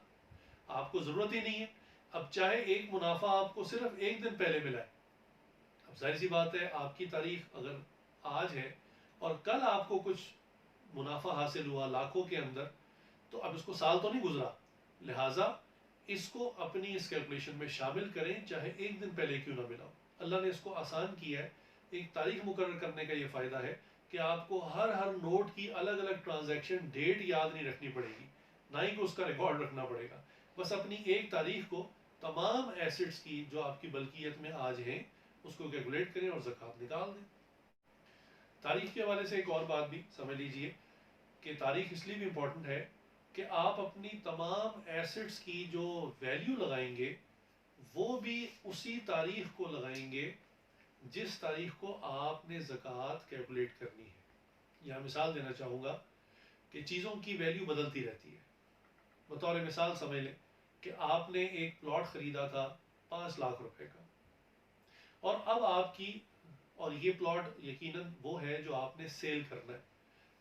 آپ کو ضرورت ہی نہیں ہے. اب چاہے ایک منافع آپ کو صرف ایک دن پہلے ملا ہے، اب ظاہر سی بات ہے آپ کی تاریخ اگر آج ہے اور کل آپ کو کچھ منافع حاصل ہوا لاکھوں کے اندر، تو اب اس کو سال تو نہیں گزرا، لہٰذا اس کو اپنی اس کیلکولیشن میں شامل کریں، چاہے ایک دن پہلے کیوں نہ ملا ہو. اللہ نے اس کو آسان کیا ہے. ایک تاریخ مقرر کرنے کا یہ فائدہ ہے کہ آپ کو ہر نوٹ کی الگ الگ ٹرانزیکشن ڈیٹ یاد نہیں رکھنی پڑے گی، نہ ہی کہ اس کا ریکارڈ رکھنا پڑے گا. بس اپنی ایک تاریخ کو تمام ایسٹس کی جو آپ کی ملکیت میں آج ہیں اس کو کیلکولیٹ کریں اور زکوٰۃ نکال دیں. تاریخ کے حوالے سے ایک اور بات بھی سمجھ لیجئے کہ تاریخ اس لیے بھی امپورٹنٹ ہے کہ آپ اپنی تمام ایسٹس کی جو ویلیو لگائیں گے وہ بھی اسی تاریخ کو لگائیں گے جس تاریخ کو آپ نے زکوٰۃ کیلکولیٹ کرنی ہے. یہاں مثال دینا چاہوں گا کہ چیزوں کی ویلیو بدلتی رہتی ہے. بطور مثال سمجھ لیں کہ آپ نے ایک پلاٹ خریدا تھا 5 لاکھ روپے کا، اور اب آپ کی، اور یہ پلاٹ یقیناً وہ ہے جو آپ نے سیل کرنا ہے.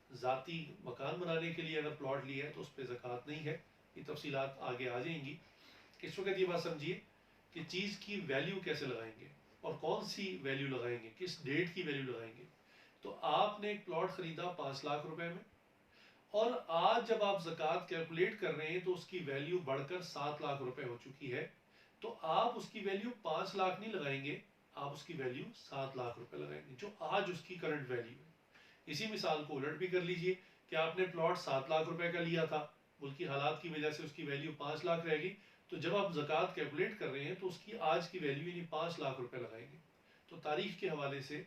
ذاتی مکان بنانے کے لیے اگر پلاٹ لیا ہے تو اس پہ زکوٰۃ نہیں ہے، یہ تفصیلات آگے آ جائیں گی. اس وقت یہ بات سمجھیے کہ چیز کی ویلیو کیسے لگائیں گے اور کون سی ویلیو لگائیں گے، کس ڈیٹ کی ویلیو لگائیں گے. تو آپ نے ایک پلاٹ خریدا 5 لاکھ روپے میں، اور آج جب آپ زکوٰۃ کیلکولیٹ کر رہے ہیں تو اس کی ویلیو بڑھ کر 7 لاکھ روپے ہو چکی ہے. تو آپ اس کی ویلیو 5 لاکھ نہیں لگائیں گے، آپ اس کی ویلیو 7 لاکھ روپے لگائیں گے جو آج اس کی کرنٹ ویلیو ہے. اسی مثال کو الٹ بھی کر لیجئے کہ آپ نے پلاٹ 7 لاکھ روپے کا لیا تھا، ملکی حالات کی وجہ سے اس کی ویلیو 5 لاکھ رہ گئی، تو جب آپ زکوٰۃ کیلکولیٹ کر رہے ہیں تو اس کی آج کی ویلیو یعنی 5 لاکھ روپے لگائیں گے. تو تاریخ کے حوالے سے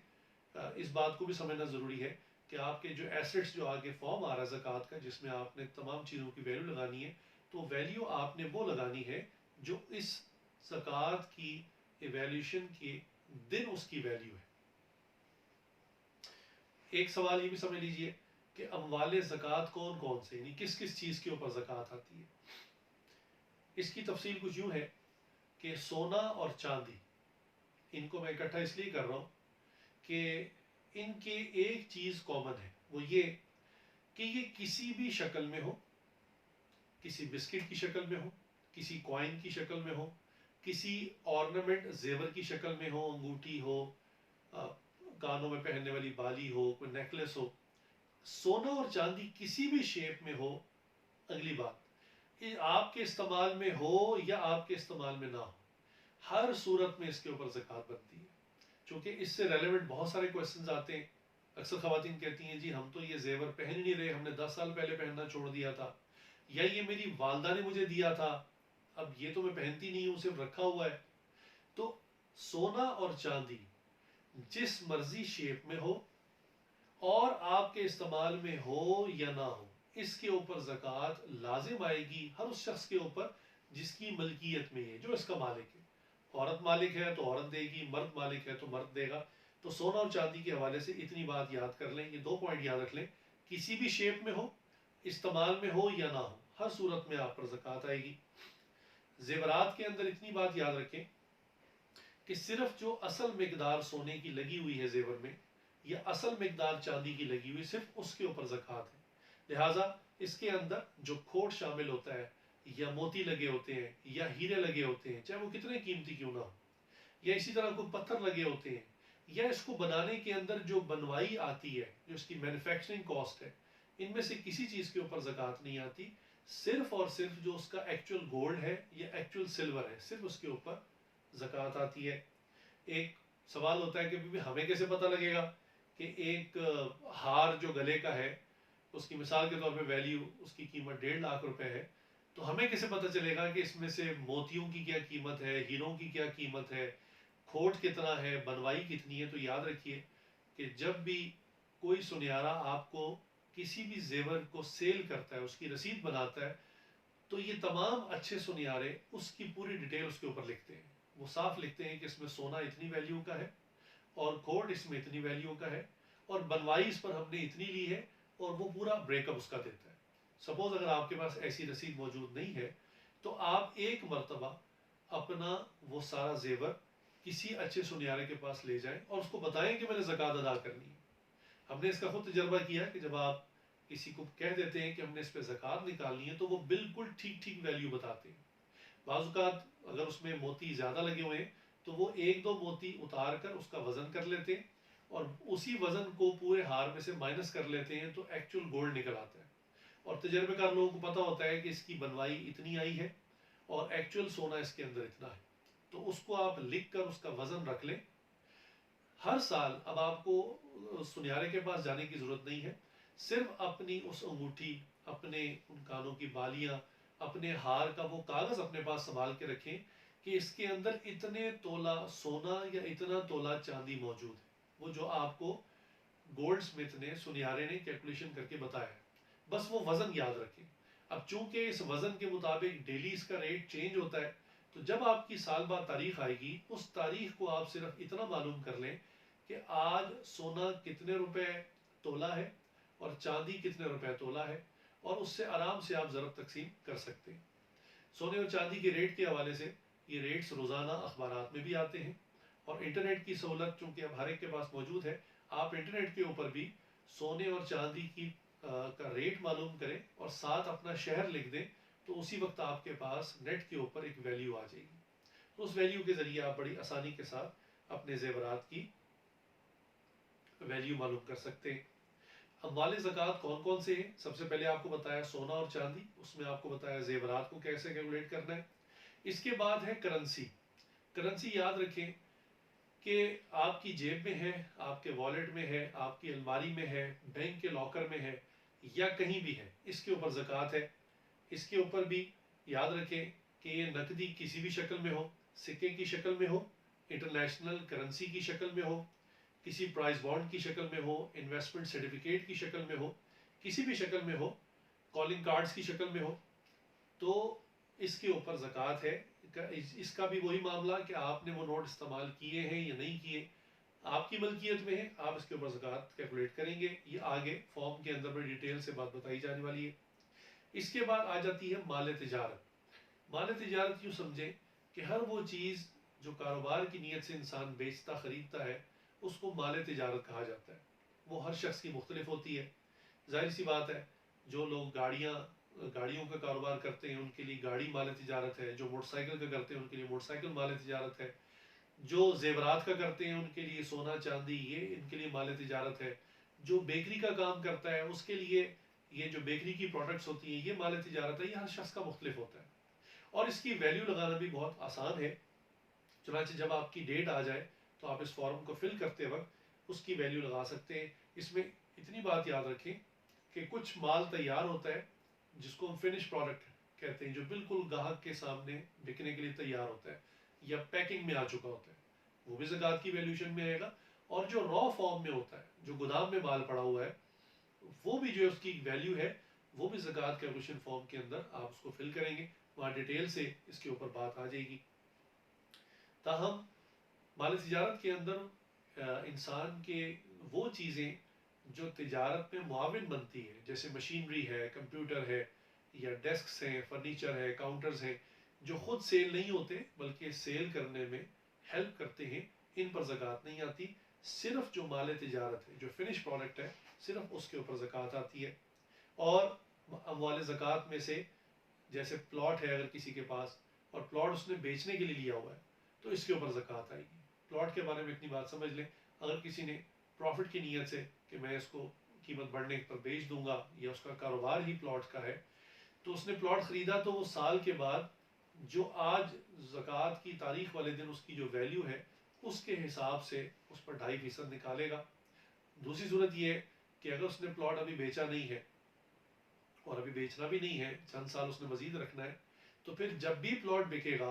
اس بات کو بھی سمجھنا ضروری ہے کہ آپ کے جو ایسٹس جو آگے فارم آ رہا ہے زکوٰۃ کا، جس میں آپ نے تمام چیزوں کی ویلیو لگانی ہے، تو ویلیو آپ نے وہ لگانی ہے جو اس زکوٰۃ کی ایویلیوشن کے دن اس کی ویلیو ہے. ایک سوال یہ بھی سمجھ لیجئے کہ اموال زکوٰۃ کون کون سے، یعنی کس کس چیز کے اوپر زکوٰۃ آتی ہے. اس کی تفصیل کچھ یوں ہے کہ سونا اور چاندی، ان کو میں اکٹھا اس لیے کر رہا ہوں کہ ان کے ایک چیز کامن ہے، وہ یہ کہ یہ کسی بھی شکل میں ہو، کسی بسکٹ کی شکل میں ہو، کسی کوائن کی شکل میں ہو، کسی آرنامنٹ زیور کی شکل میں ہو، انگوٹھی ہو، کانوں میں پہننے والی بالی ہو، کوئی نیکلس ہو، سونا اور چاندی کسی بھی شیپ میں ہو. اگلی بات، یہ آپ کے استعمال میں ہو یا آپ کے استعمال میں نہ ہو، ہر صورت میں اس کے اوپر زکوٰۃ بنتی ہے، چونکہ اس سے ریلیونٹ بہت سارے کویشچنز آتے ہیں۔ اکثر خواتین کہتی ہیں جی ہم تو یہ زیور پہن ہی نہیں رہے، ہم نے 10 سال پہلے پہننا چھوڑ دیا تھا، یا یہ میری والدہ نے مجھے دیا تھا، اب یہ تو میں پہنتی نہیں ہوں، صرف رکھا ہوا ہے۔ تو سونا اور چاندی جس مرضی شیپ میں ہو اور آپ کے استعمال میں ہو یا نہ ہو، اس کے اوپر زکوٰۃ لازم آئے گی ہر اس شخص کے اوپر جس کی ملکیت میں ہے، جو اس کا مالک ہے۔ عورت مالک ہے تو عورت دے گی، مرد مالک ہے تو مرد دے گا۔ تو سونا اور چاندی کے حوالے سے اتنی بات یاد کر لیں، یہ 2 پوائنٹ یاد رکھ لیں، کسی بھی شیپ میں ہو، استعمال میں ہو یا نہ ہو، ہر صورت میں آپ پر زکوٰۃ آئے گی۔ زیورات کے اندر اتنی بات یاد رکھیں کہ صرف جو اصل مقدار سونے کی لگی ہوئی ہے زیور میں، یا اصل مقدار چاندی کی لگی ہوئی، صرف اس کے اوپر زکوٰۃ ہے۔ لہٰذا اس کے اندر جو کھوٹ شامل ہوتا ہے، یا موتی لگے ہوتے ہیں، یا ہیرے لگے ہوتے ہیں، چاہے وہ کتنے قیمتی کیوں نہ ہو، یا اسی طرح کوئی پتھر لگے ہوتے ہیں، یا اس کو بنانے کے اندر جو بنوائی آتی ہے، جو اس کی مینوفیکچرنگ کاسٹ ہے، ان میں سے کسی چیز کے اوپر زکوٰۃ نہیں آتی۔ صرف اور صرف جو اس کا ایکچوئل گولڈ ہے یا ایکچوئل سلور ہے، صرف اس کے اوپر زکوٰۃ آتی ہے۔ ایک سوال ہوتا ہے کہ ہمیں کیسے پتہ لگے گا کہ ایک ہار جو گلے کا ہے، اس کی مثال کے طور پہ ویلیو، اس کی قیمت 1.5 لاکھ روپے ہے، تو ہمیں کیسے پتہ چلے گا کہ اس میں سے موتیوں کی کیا قیمت ہے، ہیروں کی کیا قیمت ہے، کھوٹ کتنا ہے، بنوائی کتنی ہے؟ تو یاد رکھیے کہ جب بھی کوئی سنیارا آپ کو کسی بھی زیور کو سیل کرتا ہے، اس کی رسید بناتا ہے، تو یہ تمام اچھے سنیارے اس کی پوری ڈیٹیل اس کے اوپر لکھتے ہیں۔ وہ صاف لکھتے ہیں کہ اس میں سونا اتنی ویلیو کا ہے، اور کھوٹ اس میں اتنی ویلیو کا ہے، اور بنوائی اس پر ہم نے اتنی لی ہے، اور وہ پورا بریک اپ اس کا دیتا ہے۔ سپوز اگر آپ کے پاس ایسی رسید موجود نہیں ہے، تو آپ ایک مرتبہ اپنا وہ سارا زیور کسی اچھے سنیارے کے پاس لے جائیں اور اس کو بتائیں کہ میں نے زکوٰۃ ادا کرنی ہے۔ ہم نے اس کا خود تجربہ کیا کہ جب آپ کسی کو کہہ دیتے ہیں کہ ہم نے اس پہ زکوٰۃ نکالنی ہے، تو وہ بالکل ٹھیک ٹھیک ویلیو بتاتے ہیں۔ بعض اوقات اگر اس میں موتی زیادہ لگے ہوئے ہیں تو وہ 1-2 موتی اتار کر اس کا وزن کر لیتے ہیں، اور اسی وزن کو پورے ہار میں سے مائنس کر لیتے ہیں، تو ایکچوئل گولڈ نکل آتا ہے۔ اور تجربے کار لوگوں کو پتہ ہوتا ہے کہ اس کی بنوائی اتنی آئی ہے اور ایکچوئل سونا اس کے اندر اتنا ہے، تو اس کو آپ لکھ کر اس کا وزن رکھ لیں۔ ہر سال اب آپ کو سنیارے کے پاس جانے کی ضرورت نہیں ہے، صرف اپنی اس انگوٹھی، اپنے ان کانوں کی بالیاں، اپنے ہار کا وہ کاغذ اپنے پاس سنبھال کے رکھیں کہ اس کے اندر اتنے تولہ سونا یا اتنا تولہ چاندی موجود ہے، وہ جو آپ کو گولڈ سمتھ نے، سنیارے نے کیلکولیشن کر کے بتایا ہے۔ بس وہ وزن یاد رکھیں۔ اب چونکہ اس وزن کے مطابق ڈیلی اس کا ریٹ چینج ہوتا ہے، تو جب آپ کی سال بعد تاریخ آئے گی، اس تاریخ کو آپ صرف اتنا معلوم کر لیں کہ آج سونا کتنے روپے تولہ ہے اور چاندی کتنے روپے تولہ ہے، اور اس سے آرام سے آپ ضرب تقسیم کر سکتے ہیں۔ سونے اور چاندی کے ریٹ کے حوالے سے یہ ریٹس روزانہ اخبارات میں بھی آتے ہیں، اور انٹرنیٹ کی سہولت چونکہ اب ہر ایک کے پاس موجود ہے، آپ انٹرنیٹ کے اوپر بھی سونے اور چاندی کی کا ریٹ معلوم کریں اور ساتھ اپنا شہر لکھ دیں، تو اسی وقت آپ کے پاس نیٹ کے اوپر ایک ویلیو آ جائے گی۔ تو اس ویلیو کے ذریعے آپ بڑی آسانی کے ساتھ اپنے زیورات کی ویلیو معلوم کر سکتے ہیں۔ اموال زکوٰۃ کون کون سے ہیں؟ سب سے پہلے آپ کو بتایا سونا اور چاندی، اس میں آپ کو بتایا زیورات کو کیسے کیلکولیٹ کرنا ہے۔ اس کے بعد ہے کرنسی۔ کرنسی یاد رکھیں کہ آپ کی جیب میں ہے، آپ کے والیٹ میں ہے، آپ کی الماری میں ہے، بینک کے لاکر میں ہے، یا کہیں بھی ہے، اس کے اوپر زکوٰۃ ہے۔ اس کے اوپر بھی یاد رکھیں کہ یہ نقدی کسی بھی شکل میں ہو، سکے کی شکل میں ہو، انٹرنیشنل کرنسی کی شکل میں ہو، کسی پرائز بانڈ کی شکل میں ہو، انویسٹمنٹ سرٹیفکیٹ کی شکل میں ہو، کسی بھی شکل میں ہو، کالنگ کارڈز کی شکل میں ہو، تو اس کے اوپر زکوٰۃ ہے۔ اس کا بھی وہی معاملہ کہ آپ نے وہ نوٹ استعمال کیے ہیں یا نہیں کیے، آپ کی ملکیت میں ہے، آپ اس کے اوپر زکوٰۃ کیلکولیٹ کریں گے۔ یہ آگے فارم کے اندر بڑی ڈیٹیل سے بات بتائی جانے والی ہے۔ اس کے بعد آ جاتی ہے مال تجارت۔ مال تجارت یوں سمجھیں کہ ہر وہ چیز جو کاروبار کی نیت سے انسان بیچتا خریدتا ہے، اس کو مال تجارت کہا جاتا ہے۔ وہ ہر شخص کی مختلف ہوتی ہے۔ ظاہر سی بات ہے، جو لوگ گاڑیوں کا کاروبار کرتے ہیں ان کے لیے گاڑی مال تجارت ہے، جو موٹر سائیکل کا کرتے ہیں ان کے لیے موٹر سائیکل مال تجارت ہے، جو زیورات کا کرتے ہیں ان کے لیے سونا چاندی، یہ ان کے لیے مال تجارت ہے، جو بیکری کا کام کرتا ہے اس کے لیے یہ جو بیکری کی پروڈکٹس ہوتی ہیں یہ مال تجارت ہے۔ یہ ہر شخص کا مختلف ہوتا ہے، اور اس کی ویلیو لگانا بھی بہت آسان ہے۔ چنانچہ جب آپ کی ڈیٹ آ جائے تو آپ اس فارم کو فل کرتے وقت اس کی ویلیو لگا سکتے ہیں. اس میں اتنی بات یاد رکھیں کہ کچھ مال تیار ہوتا ہے جس کو ہم فنش پروڈکٹ کہتے ہیں، جو بالکل گاہک کے سامنے بکنے کے لیے تیار ہوتا ہے یا پیکنگ میں آ چکا ہوتا ہے، وہ بھی زکوٰۃ کی ویلیوشن میں آئے گا. اور جو را فارم میں ہوتا ہے، جو گودام میں مال پڑا ہوا ہے، وہ بھی جو اس کی ویلیو ہے وہ بھی زکوٰۃ کیلکولیشن فارم کے اندر آپ اس کو فل کریں گے. وہاں ڈیٹیل سے اس کے اوپر بات آ جائے گی. تاہم مال تجارت کے اندر انسان کے وہ چیزیں جو تجارت میں معاون بنتی ہے، جیسے مشینری ہے، کمپیوٹر ہے، یا ڈیسکس ہیں، فرنیچر ہے، کاؤنٹرز ہیں، جو خود سیل نہیں ہوتے بلکہ سیل کرنے میں ہیلپ کرتے ہیں، ان پر زکوٰۃ نہیں آتی. صرف جو مال تجارت ہے، جو فنش پروڈکٹ ہے، صرف اس کے اوپر زکوٰۃ آتی ہے. اور اموال زکوٰۃ میں سے جیسے پلاٹ ہے اگر کسی کے پاس، اور پلاٹ اس نے بیچنے کے لیے لیا ہوا ہے، تو اس کے اوپر زکوٰۃ آئے گی. پلاٹ کے بارے میں اتنی بات سمجھ لیں، اگر کسی نے پروفٹ کی نیت سے کہ میں اس کو قیمت بڑھنے پر بیچ دوں گا، یا اس کا کاروبار ہی پلاٹ کا ہے، تو اس نے پلاٹ خریدا تو وہ سال کے بعد جو آج زکوٰۃ کی تاریخ والے دن اس کی جو ویلیو ہے اس کے حساب سے اس پر 2.5% نکالے گا. دوسری صورت یہ ہے کہ اگر اس نے پلاٹ ابھی بیچا نہیں ہے اور ابھی بیچنا بھی نہیں ہے، چند سال اس نے مزید رکھنا ہے، تو پھر جب بھی پلاٹ بکے گا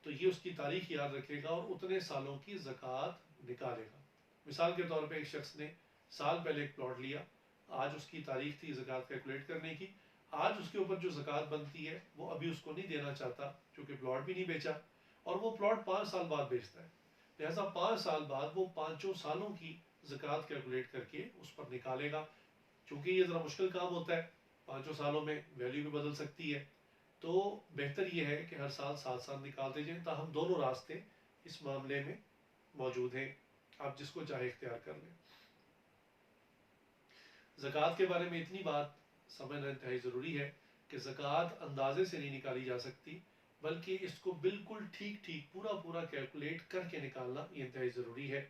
تو یہ اس کی تاریخ یاد رکھے گا اور اتنے سالوں کی زکوٰۃ نکالے گا. مثال کے طور پہ ایک شخص نے سال پہلے ایک پلاٹ لیا، آج اس کی تاریخ تھی زکوٰۃ کیلکولیٹ کرنے کی، آج اس کے اوپر جو زکوٰۃ بنتی ہے وہ ابھی اس کو نہیں دینا چاہتا کیونکہ پلاٹ بھی نہیں بیچا، اور وہ پلاٹ 5 سال بعد بیچتا ہے. لہٰذا 5 سال بعد وہ 5 سالوں کی زکوٰۃ کیلکولیٹ کر کے اس پر نکالے گا. چونکہ یہ ذرا مشکل کام ہوتا ہے، 5 سالوں میں ویلیو بھی بدل سکتی ہے، تو بہتر یہ ہے کہ ہر سال 7 نکالتے جائیں. تاہم دونوں راستے اس معاملے میں موجود ہیں، آپ جس کو چاہے اختیار کر لیں. زکوٰۃ کے بارے میں اتنی بات سمجھنا انتہائی ضروری ہے کہ زکوٰۃ اندازے سے نہیں نکالی جا سکتی، بلکہ اس کو بالکل ٹھیک پورا کیلکولیٹ کر کے نکالنا یہ انتہائی ضروری ہے.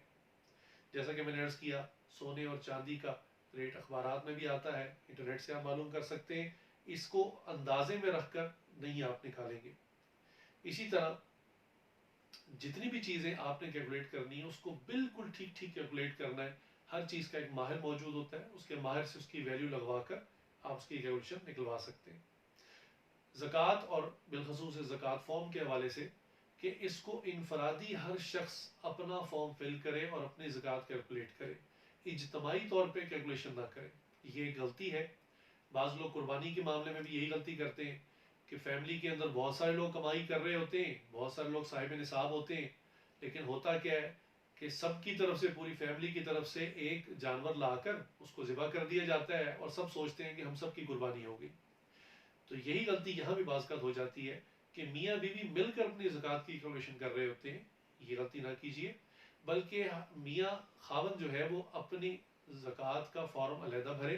جیسا کہ میں نے عرض کیا، سونے اور چاندی کا ریٹ اخبارات میں بھی آتا ہے، انٹرنیٹ سے آپ معلوم کر سکتے ہیں. اس کو اندازے میں رکھ کر نہیں آپ نکالیں گے. اسی طرح جتنی بھی چیزیں آپ نے کیلکولیٹ کرنی ہے اس کو بالکل ٹھیک کیلکولیٹ کرنا ہے. ہر چیز کا ایک ماہر موجود ہوتا ہے، اس کے ماہر سے اس کی ویلیو لگوا کر آپ اس کی کیلکولیشن نکلوا سکتے ہیں. زکوٰۃ اور بالخصوص زکوٰۃ فارم کے حوالے سے کہ اس کو انفرادی ہر شخص اپنا فارم فل کرے اور اپنی زکوٰۃ کیلکولیٹ کرے، اجتماعی طور پہ کیلکولیشن نہ کرے، یہ ایک غلطی ہے. بعض لوگ قربانی کے معاملے میں بھی یہی غلطی کرتے ہیں کہ فیملی کے اندر بہت سارے لوگ کمائی کر رہے ہوتے ہیں، بہت سارے لوگ صاحب نصاب ہوتے ہیں، لیکن ہوتا کیا ہے کہ سب کی طرف سے، پوری فیملی کی طرف سے ایک جانور لا کر اس کو ذبح کر دیا جاتا ہے اور سب سوچتے ہیں کہ ہم سب کی قربانی ہوگی. تو یہی غلطی یہاں بھی بعض ہو جاتی ہے کہ میاں بیوی مل کر اپنی زکوٰۃ کی کیلکولیشن کر رہے ہوتے ہیں. یہ غلطی نہ کیجیے، بلکہ میاں خاوند جو ہے وہ اپنی زکوٰۃ کا فارم علیحدہ بھرے،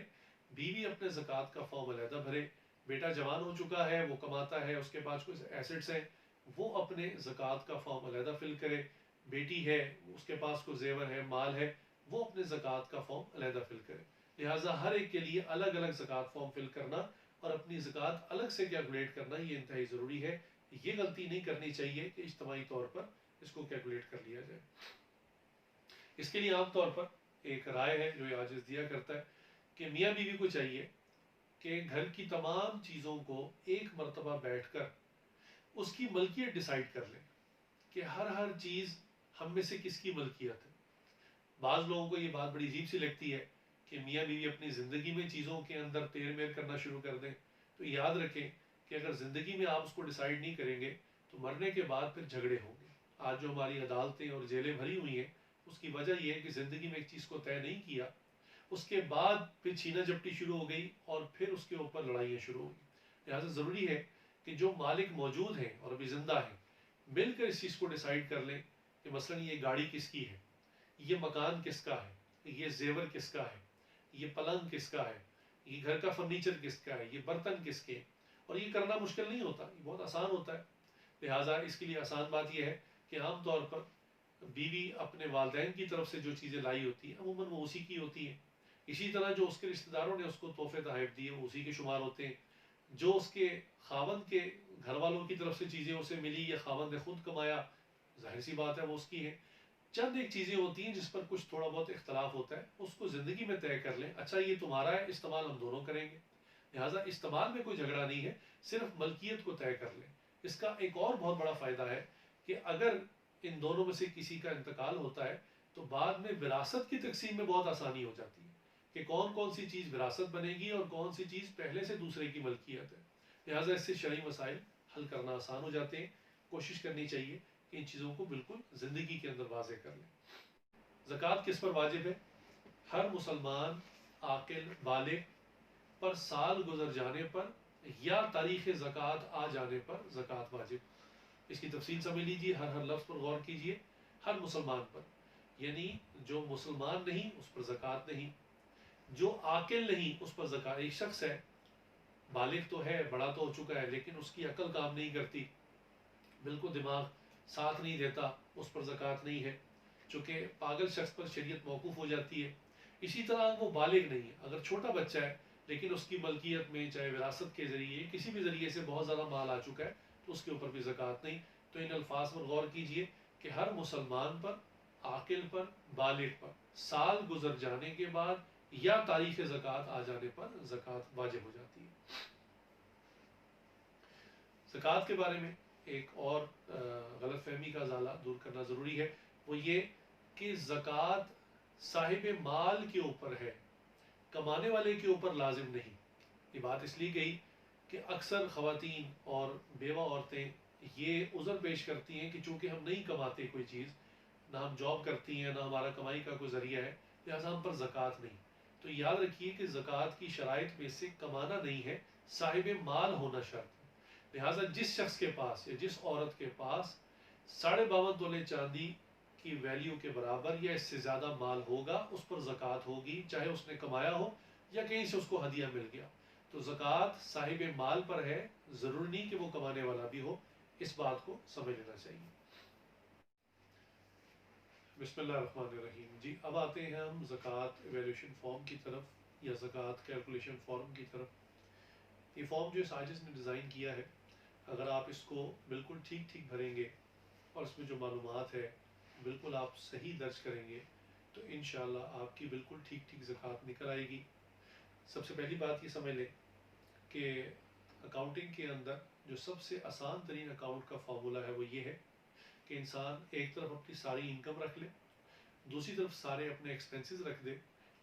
بیوی اپنے زکوٰۃ کا فارم علیحدہ بھرے. بیٹا جوان ہو چکا ہے، وہ کماتا ہے، اس کے پاس کچھ ایسٹس ہیں، وہ اپنے زکوٰۃ کا فارم علیحدہ فل کرے. بیٹی ہے، اس کے پاس کوئی زیور ہے، مال ہے، وہ اپنے زکوٰۃ کا فارم علیحدہ فل کرے. لہٰذا ہر ایک کے لیے الگ الگ زکوٰۃ فارم فل کرنا اور اپنی زکوٰۃ الگ سے کیلکولیٹ کرنا یہ انتہائی ضروری ہے. یہ غلطی نہیں کرنی چاہیے کہ اجتماعی طور پر اس کو کیلکولیٹ کر لیا جائے. اس کے لیے عام طور پر ایک رائے ہے جو یہ عاجز دیا کرتا ہے کہ میاں بیوی کو چاہیے کہ گھر کی تمام چیزوں کو ایک مرتبہ بیٹھ کر اس کی ملکیت ڈیسائیڈ کر لیں کہ ہر چیز ہم میں سے کس کی ملکیت ہے. بعض لوگوں کو یہ بات بڑی عجیب سی لگتی ہے کہ میاں بیوی اپنی زندگی میں چیزوں کے اندر تیر میر کرنا شروع کر دیں. تو یاد رکھیں کہ اگر زندگی میں آپ اس کو ڈیسائیڈ نہیں کریں گے تو مرنے کے بعد پھر جھگڑے ہوں گے. آج جو ہماری عدالتیں اور جیلیں بھری ہوئی ہیں اس کی وجہ یہ ہے کہ زندگی میں ایک چیز کو طے نہیں کیا، اس کے بعد پھر چھینا جھپٹی شروع ہو گئی اور پھر اس کے اوپر لڑائیاں شروع ہو گئی. لہٰذا ضروری ہے کہ جو مالک موجود ہیں اور ابھی زندہ ہیں مل کر اس چیز کو ڈیسائیڈ کر لیں کہ مثلا یہ گاڑی کس کی ہے، یہ مکان کس کا ہے، یہ زیور کس کا ہے، یہ پلنگ کس کا ہے، یہ گھر کا فرنیچر کس کا ہے، یہ برتن کس کے. اور یہ کرنا مشکل نہیں ہوتا، یہ بہت آسان ہوتا ہے. لہٰذا اس کے لیے آسان بات یہ ہے کہ عام طور پر بیوی اپنے والدین کی طرف سے جو چیزیں لائی ہوتی ہیں عموماً وہ اسی کی ہوتی ہیں. اسی طرح جو اس کے رشتہ داروں نے اس کو تحفے تحائف دیے وہ اسی کے شمار ہوتے ہیں. جو اس کے خاوند کے گھر والوں کی طرف سے چیزیں اسے ملی یا خاوند نے خود کمایا ظاہر سی بات ہے وہ اس کی ہے. چند ایک چیزیں ہوتی ہیں جس پر کچھ تھوڑا بہت اختلاف ہوتا ہے, اس کو زندگی میں طے کر لیں, اچھا یہ تمہارا ہے, استعمال ہم دونوں کریں گے, لہٰذا استعمال میں کوئی جھگڑا نہیں ہے, صرف ملکیت کو طے کر لیں. اس کا ایک اور بہت بڑا فائدہ ہے کہ اگر ان دونوں میں سے کسی کا انتقال ہوتا ہے تو بعد میں وراثت کی تقسیم میں بہت آسانی ہو جاتی ہے کہ کون کون سی چیز وراثت بنے گی اور کون سی چیز پہلے سے دوسرے کی ملکیت ہے. لہٰذا اس سے شرعی مسائل حل کرنا آسان ہو جاتے ہیں. کوشش کرنی چاہیے کہ ان چیزوں کو بالکل زندگی کے اندر واضح کر لیں. زکوٰۃ کس پر واجب ہے؟ ہر مسلمان عاقل بالغ پر سال گزر جانے پر یا تاریخ زکوٰۃ آ جانے پر زکوٰۃ واجب. اس کی تفصیل سمجھ لیجیے, ہر لفظ پر غور کیجیے. ہر مسلمان پر, یعنی جو مسلمان نہیں اس پر زکوٰۃ نہیں, جو عاقل نہیں اس پر زکوٰۃ. ایک شخص ہے, بالغ تو ہے, بڑا تو ہو چکا ہے, لیکن اس کی عقل کام نہیں کرتی, بالکل دماغ ساتھ نہیں دیتا, اس پر زکوٰۃ نہیں ہے, چونکہ پاگل شخص پر شریعت موقوف ہو جاتی ہے. اسی طرح وہ بالغ نہیں ہے, اگر چھوٹا بچہ ہے لیکن اس کی ملکیت میں چاہے وراثت کے ذریعے کسی بھی ذریعے سے بہت زیادہ مال آ چکا ہے تو اس کے اوپر بھی زکوٰۃ نہیں. تو ان الفاظ پر غور کیجئے کہ ہر مسلمان پر, عاقل پر, بالغ پر سال گزر جانے کے بعد یا تاریخ زکوٰۃ آ جانے پر زکوٰۃ واجب ہو جاتی ہے. زکوٰۃ کے بارے میں ایک اور غلط فہمی کا ازالہ دور کرنا ضروری ہے, وہ یہ کہ زکوٰۃ صاحب مال کے اوپر ہے, کمانے والے کے اوپر لازم نہیں. یہ بات اس لیے گئی کہ اکثر خواتین اور بیوہ عورتیں یہ عذر پیش کرتی ہیں کہ چونکہ ہم نہیں کماتے کوئی چیز, نہ ہم جاب کرتی ہیں, نہ ہمارا کمائی کا کوئی ذریعہ ہے, لہٰذا ہم پر زکوٰۃ نہیں. تو یاد رکھیے کہ زکوٰۃ کی شرائط میں سے کمانا نہیں ہے, صاحب مال ہونا شرط ہے. لہٰذا جس شخص کے پاس یا جس عورت کے پاس 52.5 تولے چاندی کی ویلیو کے برابر یا اس سے زیادہ مال ہوگا اس پر زکوٰۃ ہوگی, چاہے اس نے کمایا ہو یا کہیں سے اس کو ہدیہ مل گیا. تو زکوٰۃ صاحب مال پر ہے, ضرور نہیں کہ وہ کمانے والا بھی ہو. اس بات کو سمجھ لینا چاہیے. بسم اللہ الرحمن الرحیم. جی اب آتے ہیں ہم زکوٰۃ ایویلیوشن فارم کی طرف یا زکوٰۃ کیلکولیشن فارم کی طرف. یہ فارم جو ساجد نے ڈیزائن کیا ہے, اگر آپ اس کو بالکل ٹھیک ٹھیک بھریں گے اور اس میں جو معلومات ہے بالکل آپ صحیح درج کریں گے تو انشاءاللہ آپ کی بالکل ٹھیک ٹھیک زکوٰۃ نکل آئے گی. سب سے پہلی بات یہ سمجھ لیں کہ اکاؤنٹنگ کے اندر جو سب سے آسان ترین اکاؤنٹ کا فارمولہ ہے وہ یہ ہے کہ انسان ایک طرف اپنی ساری انکم رکھ لے, دوسری طرف سارے اپنے ایکسپنسز رکھ دے,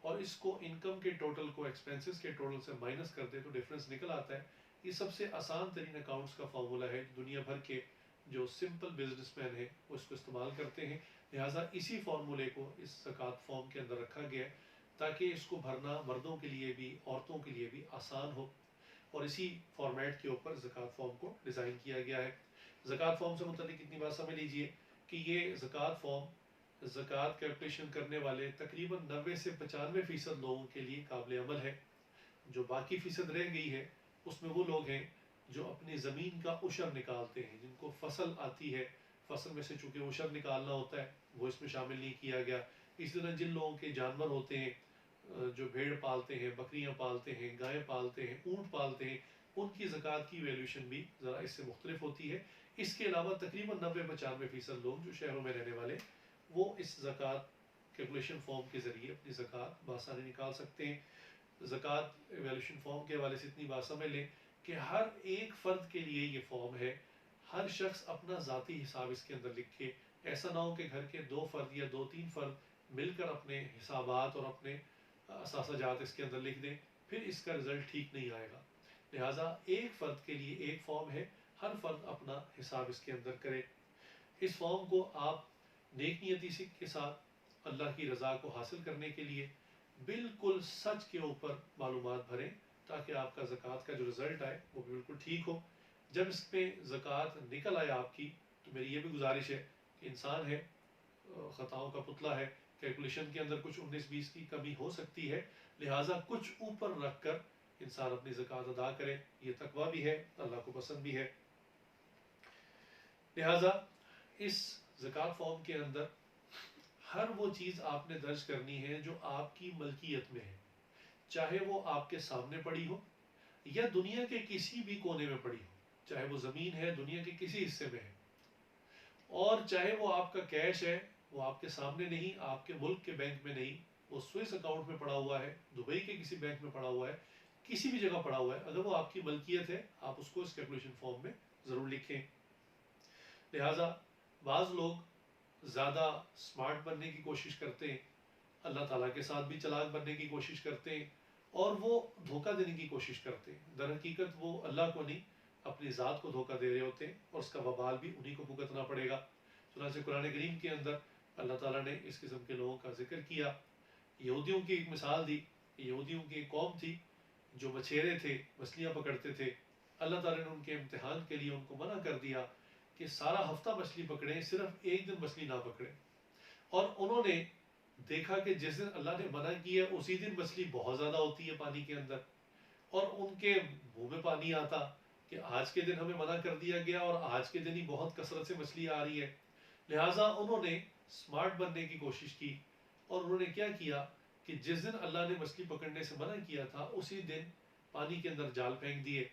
اور اس کو انکم کے ٹوٹل کو ایکسپنسز کے ٹوٹل سے مائنس کر دے تو ڈفرینس نکل آتا ہے. یہ سب سے آسان ترین اکاؤنٹس کا فارمولہ ہے, دنیا بھر کے جو سمپل بزنس مین ہیں وہ اس کو استعمال کرتے ہیں. لہٰذا اسی فارمولے کو اس زکوٰۃ فارم کے اندر رکھا گیا ہے تاکہ اس کو بھرنا مردوں کے لیے بھی عورتوں کے لیے بھی آسان ہو, اور اسی فارمیٹ کے اوپر زکوٰۃ فارم کو ڈیزائن کیا گیا ہے. زکوٰۃ فارم سے متعلق اتنی بات سمجھ لیجئے کہ یہ زکوٰۃ فارم زکوٰۃ کیلکولیشن کرنے والے تقریباً 90 سے 95% لوگوں کے لیے قابل عمل ہے. جو باقی فیصد رہ گئی ہے اس میں وہ لوگ ہیں جو اپنی زمین کا عشر نکالتے ہیں, جن کو فصل آتی ہے, فصل میں سے چونکہ عشر نکالنا ہوتا ہے وہ اس میں شامل نہیں کیا گیا. اسی طرح جن لوگوں کے جانور ہوتے ہیں, جو بھیڑ پالتے ہیں, بکریاں پالتے ہیں, گائیں پالتے ہیں, اونٹ پالتے ہیں, ان کی زکوٰۃ کی ویلیوشن بھی ذرا اس سے مختلف ہوتی ہے. اس کے علاوہ تقریباً 90-95% لوگ جو شہروں میں رہنے والے وہ اس زکوٰۃ کیلکولیشن فارم کے ذریعے اپنی زکوٰۃ بآسانی نکال سکتے ہیں. زکوٰۃ ایویلیوشن فارم کے حوالے سے اتنی بات سمجھ لیں کہ ہر ایک فرد کے لیے یہ فارم ہے, ہر شخص اپنا ذاتی حساب اس کے اندر لکھے. ایسا نہ ہو کہ گھر کے 2 فرد یا 2-3 فرد مل کر اپنے حسابات اور اپنے اثاثہ جات اس کے اندر لکھ دیں, پھر اس کا رزلٹ ٹھیک نہیں آئے گا. لہٰذا ایک فرد کے لیے ایک فارم ہے, ہر فرد اپنا حساب اس کے اندر کرے. اس فارم کو آپ نیک نیتی کے ساتھ اللہ کی رضا کو حاصل کرنے کے لیے بالکل سچ کے اوپر معلومات بھریں تاکہ آپ کا زکوٰۃ کا جو رزلٹ آئے وہ بالکل ٹھیک ہو. جب اس پہ زکوٰۃ نکل آئے آپ کی تو میری یہ بھی گزارش ہے کہ انسان ہے, خطاؤں کا پتلا ہے, کیلکولیشن کے اندر کچھ 19-20 کی کمی ہو سکتی ہے, لہٰذا کچھ اوپر رکھ کر انسان اپنی زکوٰۃ ادا کرے. یہ تقویٰ بھی ہے, اللہ کو پسند بھی ہے. لہٰذا اس زکوٰۃ فارم کے اندر ہر وہ چیز آپ نے درج کرنی ہے جو آپ کی ملکیت میں ہے, چاہے وہ آپ کے سامنے پڑی ہو یا دنیا کے کسی بھی کونے میں پڑی ہو, چاہے وہ زمین ہے دنیا کے کسی حصے میں ہے, اور چاہے وہ آپ کا کیش ہے، وہ آپ کے سامنے نہیں، آپ کے ملک کے بینک میں نہیں، وہ سوئس اکاؤنٹ میں پڑا ہوا ہے، دبئی کے کسی بینک میں پڑا ہوا ہے، کسی بھی جگہ پڑا ہوا ہے، اگر وہ آپ کی ملکیت ہے آپ اس کو اس کیلکولیشن فارم میں ضرور لکھیں۔ لہٰذا بعض لوگ زیادہ سمارٹ بننے کی کوشش کرتے ہیں، اللہ تعالیٰ کے ساتھ بھی چلاک بننے کی کوشش کرتے ہیں، اور وہ دھوکہ دینے کی کوشش کرتے ہیں۔ در حقیقت وہ اللہ کو نہیں، اپنی ذات کو دھوکہ دے رہے ہوتے ہیں، اور اس کا وبال بھی انہی کو بھگتنا پڑے گا۔ چنانچہ قرآن کریم کے اندر اللہ تعالیٰ نے اس قسم کے لوگوں کا ذکر کیا۔ یہودیوں کی ایک مثال دی، یہودیوں کی ایک قوم تھی جو مچھیرے تھے، مچھلیاں پکڑتے تھے۔ اللہ تعالیٰ نے ان کے امتحان کے لیے ان کو منع کر دیا کہ سارا ہفتہ مچھلی پکڑیں، صرف ایک دن مچھلی نہ پکڑیں۔ اور انہوں نے دیکھا کہ جس دن اللہ نے منع کیا اسی دن مچھلی بہت زیادہ ہوتی ہے پانی کے اندر، اور ان کے منہ میں پانی آتا کہ آج کے دن ہمیں منع کر دیا گیا اور آج کے دن ہی بہت کثرت سے مچھلی آ رہی ہے۔ لہٰذا انہوں نے سمارٹ بننے کی کوشش کی، اور انہوں نے کیا کیا کہ جس دن اللہ نے مچھلی پکڑنے سے منع کیا تھا اسی دن پانی کے اندر جال پھینک دیے۔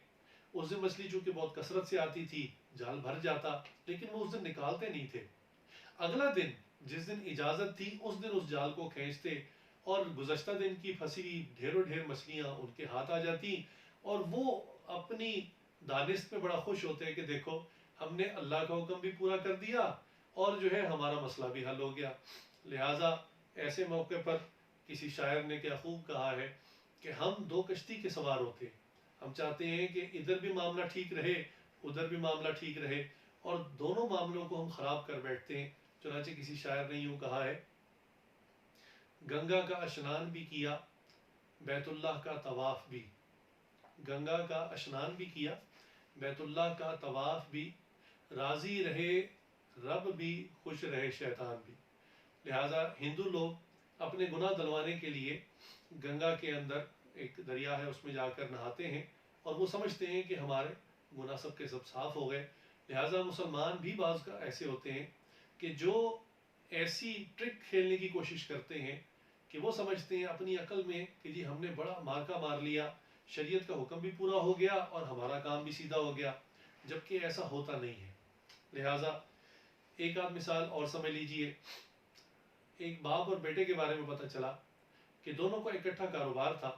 اس دن مچھلی چونکہ بہت کثرت سے آتی تھی، جال بھر جاتا، لیکن وہ اس دن نکالتے نہیں تھے۔ اگلا دن جس دن اجازت تھی اس دن اس جال کو کھینچتے، اور گزشتہ دن کی پھنسی ہوئی ڈھیروں ڈھیر مچھلیاں ان کے ہاتھ آ جاتی، اور وہ اپنی دانست میں بڑا خوش ہوتے ہیں کہ دیکھو ہم نے اللہ کا حکم بھی پورا کر دیا اور جو ہے ہمارا مسئلہ بھی حل ہو گیا۔ لہٰذا ایسے موقع پر کسی شاعر نے کیا خوب کہا ہے کہ ہم دو کشتی کے سوار ہوتے ہیں، ہم چاہتے ہیں کہ ادھر بھی معاملہ ٹھیک رہے، ادھر بھی معاملہ ٹھیک رہے، اور دونوں معاملوں کو ہم خراب کر بیٹھتے ہیں۔ چنانچہ کسی شاعر نے یوں کہا ہے، گنگا کا اشنان بھی کیا، بیت اللہ کا طواف بھی، گنگا کا اشنان بھی کیا، بیت اللہ کا طواف بھی، راضی رہے رب بھی، خوش رہے شیطان بھی۔ لہٰذا ہندو لوگ اپنے گناہ دلوانے کے لیے گنگا کے اندر ایک دریا ہے اس میں جا کر نہاتے ہیں، اور وہ سمجھتے ہیں کہ ہمارے گناہ سب کے سب صاف ہو گئے۔ لہٰذا مسلمان بھی بعض کا ایسے ہوتے ہیں کہ جو ایسی ٹرک کھیلنے کی کوشش کرتے ہیں کہ وہ سمجھتے ہیں اپنی عقل میں کہ جی ہم نے بڑا مارکا مار لیا، شریعت کا حکم بھی پورا ہو گیا اور ہمارا کام بھی سیدھا ہو گیا، جبکہ ایسا ہوتا نہیں ہے۔ لہٰذا ایک آدھ مثال اور سمجھ لیجئے، ایک باپ اور بیٹے کے بارے میں پتہ چلا کہ دونوں کو اکٹھا کاروبار تھا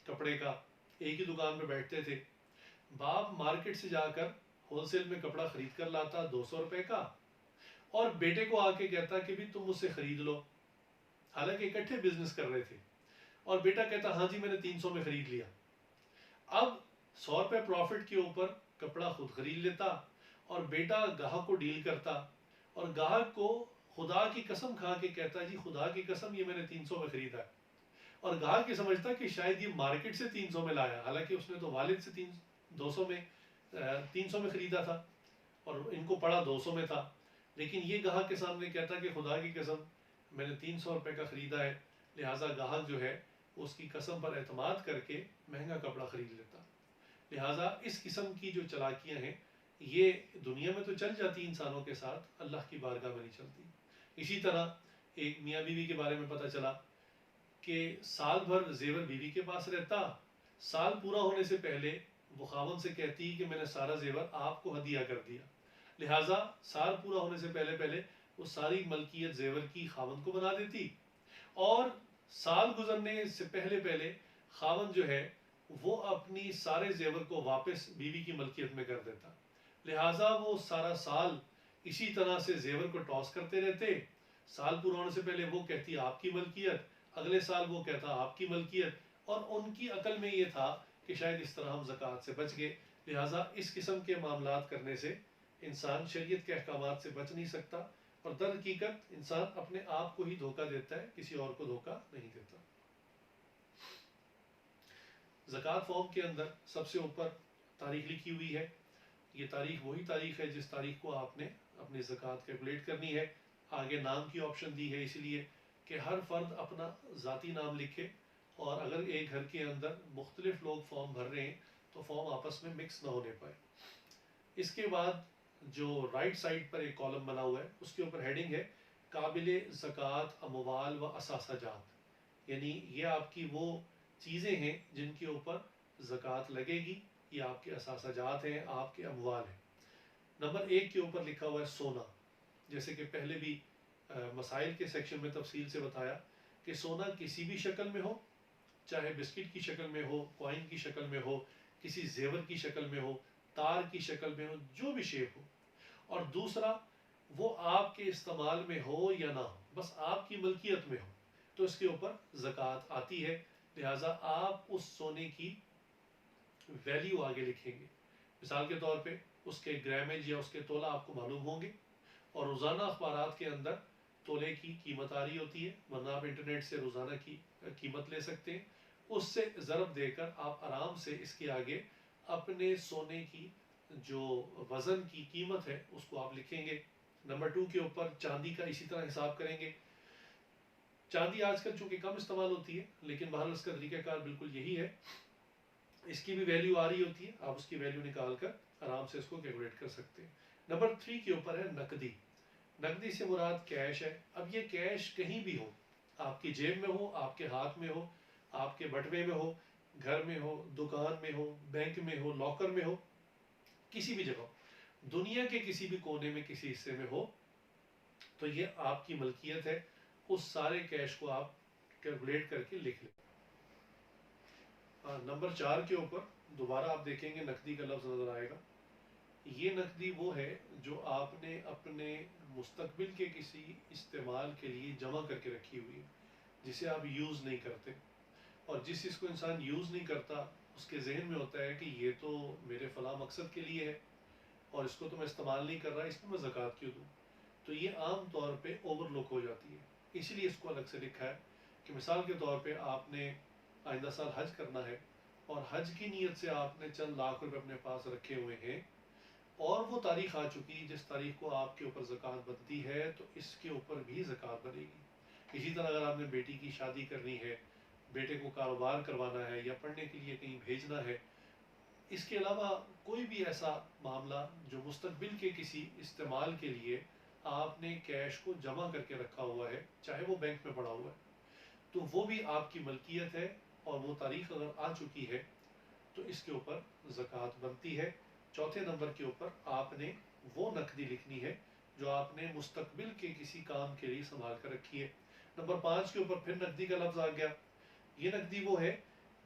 کپڑے کا، ایک ہی دکان پہ بیٹھتے تھے۔ باپ مارکیٹ سے جا کر ہول سیل میں کپڑا خرید کر لاتا 200 روپے کا، اور بیٹے کو آ کے کہتا کہ بھی تم مجھ سے خرید لو، حالانکہ اکٹھے بزنس کر رہے تھے، اور بیٹا کہتا ہاں جی میں نے 300 میں خرید لیا۔ اب 100 روپے پروفٹ کے اوپر کپڑا خود خرید لیتا، اور بیٹا گاہک کو ڈیل کرتا، اور گاہک کو خدا کی قسم کھا کے کہتا جی خدا کی قسم یہ میں نے 300 میں خریدا ہے، اور گاہک یہ سمجھتا کہ شاید یہ مارکیٹ سے 300 میں لایا، حالانکہ اس نے تو والد سے 300 میں خریدا تھا، اور ان کو پڑا 200 میں تھا، لیکن یہ گاہک کے سامنے کہتا کہ خدا کی قسم میں نے 300 روپے کا خریدا ہے۔ لہٰذا گاہک جو ہے اس کی قسم پر اعتماد کر کے مہنگا کپڑا خرید لیتا۔ لہٰذا اس قسم کی جو چلاکیاں ہیں یہ دنیا میں تو چل جاتی انسانوں کے ساتھ، اللہ کی بارگاہ میں نہیں چلتی۔ اسی طرح ایک میاں بیوی کے بارے میں پتہ چلا کہ سال بھر زیور بیوی کے پاس رہتا، سال پورا ہونے سے پہلے وہ خاوند سے کہتی کہ میں نے سارا زیور آپ کو ہدیہ کر دیا، لہٰذا سال پورا ہونے سے پہلے پہلے وہ ساری ملکیت زیور کی خاوند کو بنا دیتی، اور سال گزرنے سے پہلے پہلے خاوند جو ہے وہ اپنی سارے زیور کو واپس بیوی کی ملکیت میں کر دیتا۔ لہٰذا وہ سارا سال اسی طرح سے زیور کو ٹاس کرتے رہتے، سال پورا ہونے سے پہلے وہ کہتی آپ کی ملکیت، اگلے سال وہ کہتا آپ کی ملکیت، اور ان کی عقل میں یہ تھا کہ شاید اس طرح ہم زکوٰۃ سے بچ گئے۔ لہٰذا اس قسم کے معاملات کرنے سے انسان شریعت کے احکامات سے بچ نہیں سکتا، اور در حقیقت انسان اپنے آپ کو ہی دھوکہ دیتا ہے، کسی اور کو دھوکہ نہیں دیتا۔ زکوٰۃ فارم کے اندر سب سے اوپر تاریخ لکھی ہوئی ہے، یہ تاریخ وہی تاریخ ہے جس تاریخ کو آپ نے اپنی زکوٰۃ کیلکولیٹ کرنی ہے۔ آگے نام کی آپشن دی ہے اس لیے کہ ہر فرد اپنا ذاتی نام لکھے، اور اگر ایک گھر کے اندر مختلف لوگ فارم بھر رہے ہیں تو فارم آپس میں مکس نہ ہونے پائے۔ اس کے بعد جو رائٹ سائڈ پر ایک کالم بنا ہوا ہے اس کے اوپر ہیڈنگ ہے قابل زکوٰۃ اموال و اثاثہ جات، یعنی یہ آپ کی وہ چیزیں ہیں جن کے اوپر زکوٰۃ لگے گی، یہ آپ کے اثاثہ جات ہیں، آپ کے اموال ہیں۔ نمبر 1 کے اوپر لکھا ہوا ہے سونا، جیسے کہ پہلے بھی مسائل کے سیکشن میں تفصیل سے بتایا کہ سونا کسی بھی شکل میں ہو، چاہے بسکٹ کی شکل میں ہو، کوائن کی شکل میں ہو، کسی زیور کی شکل میں ہو، تار کی شکل میں ہو، جو بھی شیپ ہو، اور دوسرا وہ آپ کے استعمال میں ہو یا نہ ہو، بس آپ کی ملکیت میں ہو، تو اس کے اوپر زکوٰۃ آتی ہے۔ لہٰذا آپ اس سونے کی ویلیو آگے لکھیں گے۔ مثال کے طور پہ اس کے گرامیج یا اس کے تولہ آپ کو معلوم ہوں گے، اور روزانہ اخبارات کے اندر تولے کی قیمت آ رہی ہوتی ہے، ورنہ آپ انٹرنیٹ سے روزانہ کی قیمت لے سکتے ہیں۔ اس سے ضرب دے کر آپ آرام سے اس کے آگے اپنے سونے کی جو وزن کی قیمت ہے اس کو آپ لکھیں گے۔ نمبر 2 کے اوپر چاندی کا اسی طرح حساب کریں گے۔ چاندی آج کل چونکہ کم استعمال ہوتی ہے، لیکن بہرحال اس کا طریقہ کار بالکل یہی ہے، اس کی بھی ویلیو آ رہی ہوتی ہے، آپ اس کی ویلیو نکال کر آرام سے اس کو کیلکولیٹ کر سکتے ہیں۔ نمبر 3 کے اوپر ہے نقدی۔ نقدی سے مراد کیش ہے۔ اب یہ کیش کہیں بھی ہو، آپ کی جیب میں ہو، آپ کے ہاتھ میں ہو، آپ کے بٹوے میں ہو، گھر میں ہو، دکان میں ہو، بینک میں ہو، لاکر میں ہو، کسی بھی جگہ، دنیا کے کسی بھی کونے میں کسی حصے میں ہو، تو یہ آپ کی ملکیت ہے۔ اس سارے کیش کو آپ کیلکولیٹ کر کے لکھ لیں۔ نمبر 4 کے اوپر دوبارہ آپ دیکھیں گے نقدی کا لفظ نظر آئے گا۔ یہ نقدی وہ ہے جو آپ نے اپنے مستقبل کے کسی استعمال کے لیے جمع کر کے رکھی ہوئی ہے، جسے آپ یوز نہیں کرتے، اور جس چیز کو انسان یوز نہیں کرتا اس کے ذہن میں ہوتا ہے کہ یہ تو میرے فلاں مقصد کے لیے ہے اور اس کو تو میں استعمال نہیں کر رہا، اس میں زکوٰۃ کیوں دوں؟ تو یہ عام طور پہ اوور لک ہو جاتی ہے، اسی لیے اس کو الگ سے لکھا ہے کہ مثال کے طور پہ آپ نے آئندہ سال حج کرنا ہے، اور حج کی نیت سے آپ نے چند لاکھ روپے اپنے پاس رکھے ہوئے ہیں، اور وہ تاریخ آ چکی جس تاریخ کو آپ کے اوپر زکوٰۃ بنتی ہے، تو اس کے اوپر بھی زکوٰۃ بنے گی۔ اسی طرح اگر آپ نے بیٹی کی شادی کرنی ہے، بیٹے کو کاروبار کروانا ہے یا پڑھنے کے لیے کہیں بھیجنا ہے، اس کے علاوہ کوئی بھی ایسا معاملہ جو مستقبل کے کسی استعمال کے لیے آپ نے کیش کو جمع کر کے رکھا ہوا ہے، چاہے وہ بینک میں پڑا ہوا ہے، تو وہ بھی آپ کی ملکیت ہے، اور وہ تاریخ اگر آ چکی ہے تو اس کے اوپر زکوٰۃ بنتی ہے۔ چوتھے نمبر کے اوپر آپ نے وہ نقدی لکھنی ہے جو آپ نے مستقبل کے کسی کام کے لیے سنبھال کر رکھی ہے۔ نمبر 5 کے اوپر پھر نقدی کا لفظ آ گیا۔ یہ نقدی وہ ہے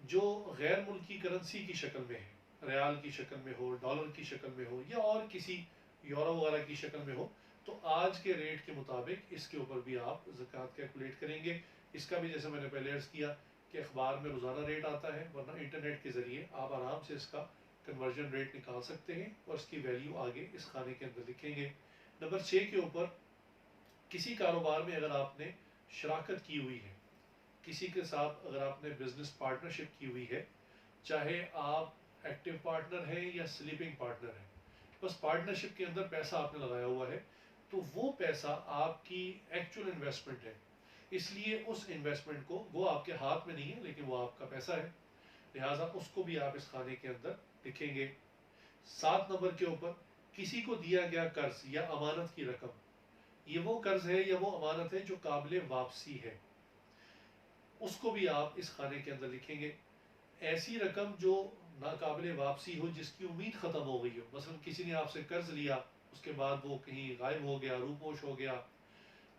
جو غیر ملکی کرنسی کی شکل میں ہے، ریال کی شکل میں ہو، ڈالر کی شکل میں ہو، یا اور کسی یورو وغیرہ کی شکل میں ہو، تو آج کے ریٹ کے مطابق اس کے اوپر بھی آپ زکوٰۃ کیلکولیٹ کریں گے۔ اس کا بھی جیسے میں نے پہلے عرض کیا کہ اخبار میں روزانہ ریٹ آتا ہے، ورنہ انٹرنیٹ کے ذریعے آپ آرام سے اس کا کنورژن ریٹ نکال سکتے ہیں اور اس کی ویلیو آگے اس خانے کے اندر لکھیں گے۔ نمبر 6 کے اوپر کسی کاروبار میں اگر آپ نے شراکت کی ہوئی ہے، کسی کے ساتھ اگر آپ نے بزنس پارٹنرشپ کی ہوئی ہے، چاہے آپ ایکٹیو پارٹنر ہیں یا سلیپنگ پارٹنر ہیں، بس پارٹنرشپ کے اندر پیسہ آپ نے لگایا ہوا ہے، تو وہ پیسہ آپ کی ایکچوئل انویسٹمنٹ ہے، اس لیے اس انویسٹمنٹ کو، وہ آپ کے ہاتھ میں نہیں ہے لیکن وہ آپ کا پیسہ ہے، لہٰذا اس کو بھی آپ اس خانے کے اندر لکھیں گے۔ 7 نمبر کے اوپر کسی کو دیا گیا قرض یا امانت کی رقم، یہ وہ قرض ہے یا وہ امانت ہے جو قابل واپسی ہے، اس کو بھی آپ اس خانے کے اندر لکھیں گے۔ ایسی رقم جو ناقابل واپسی ہو، جس کی امید ختم ہو گئی ہو، مثلا کسی نے آپ سے قرض لیا، اس کے بعد وہ کہیں غائب ہو گیا، روپوش ہو گیا،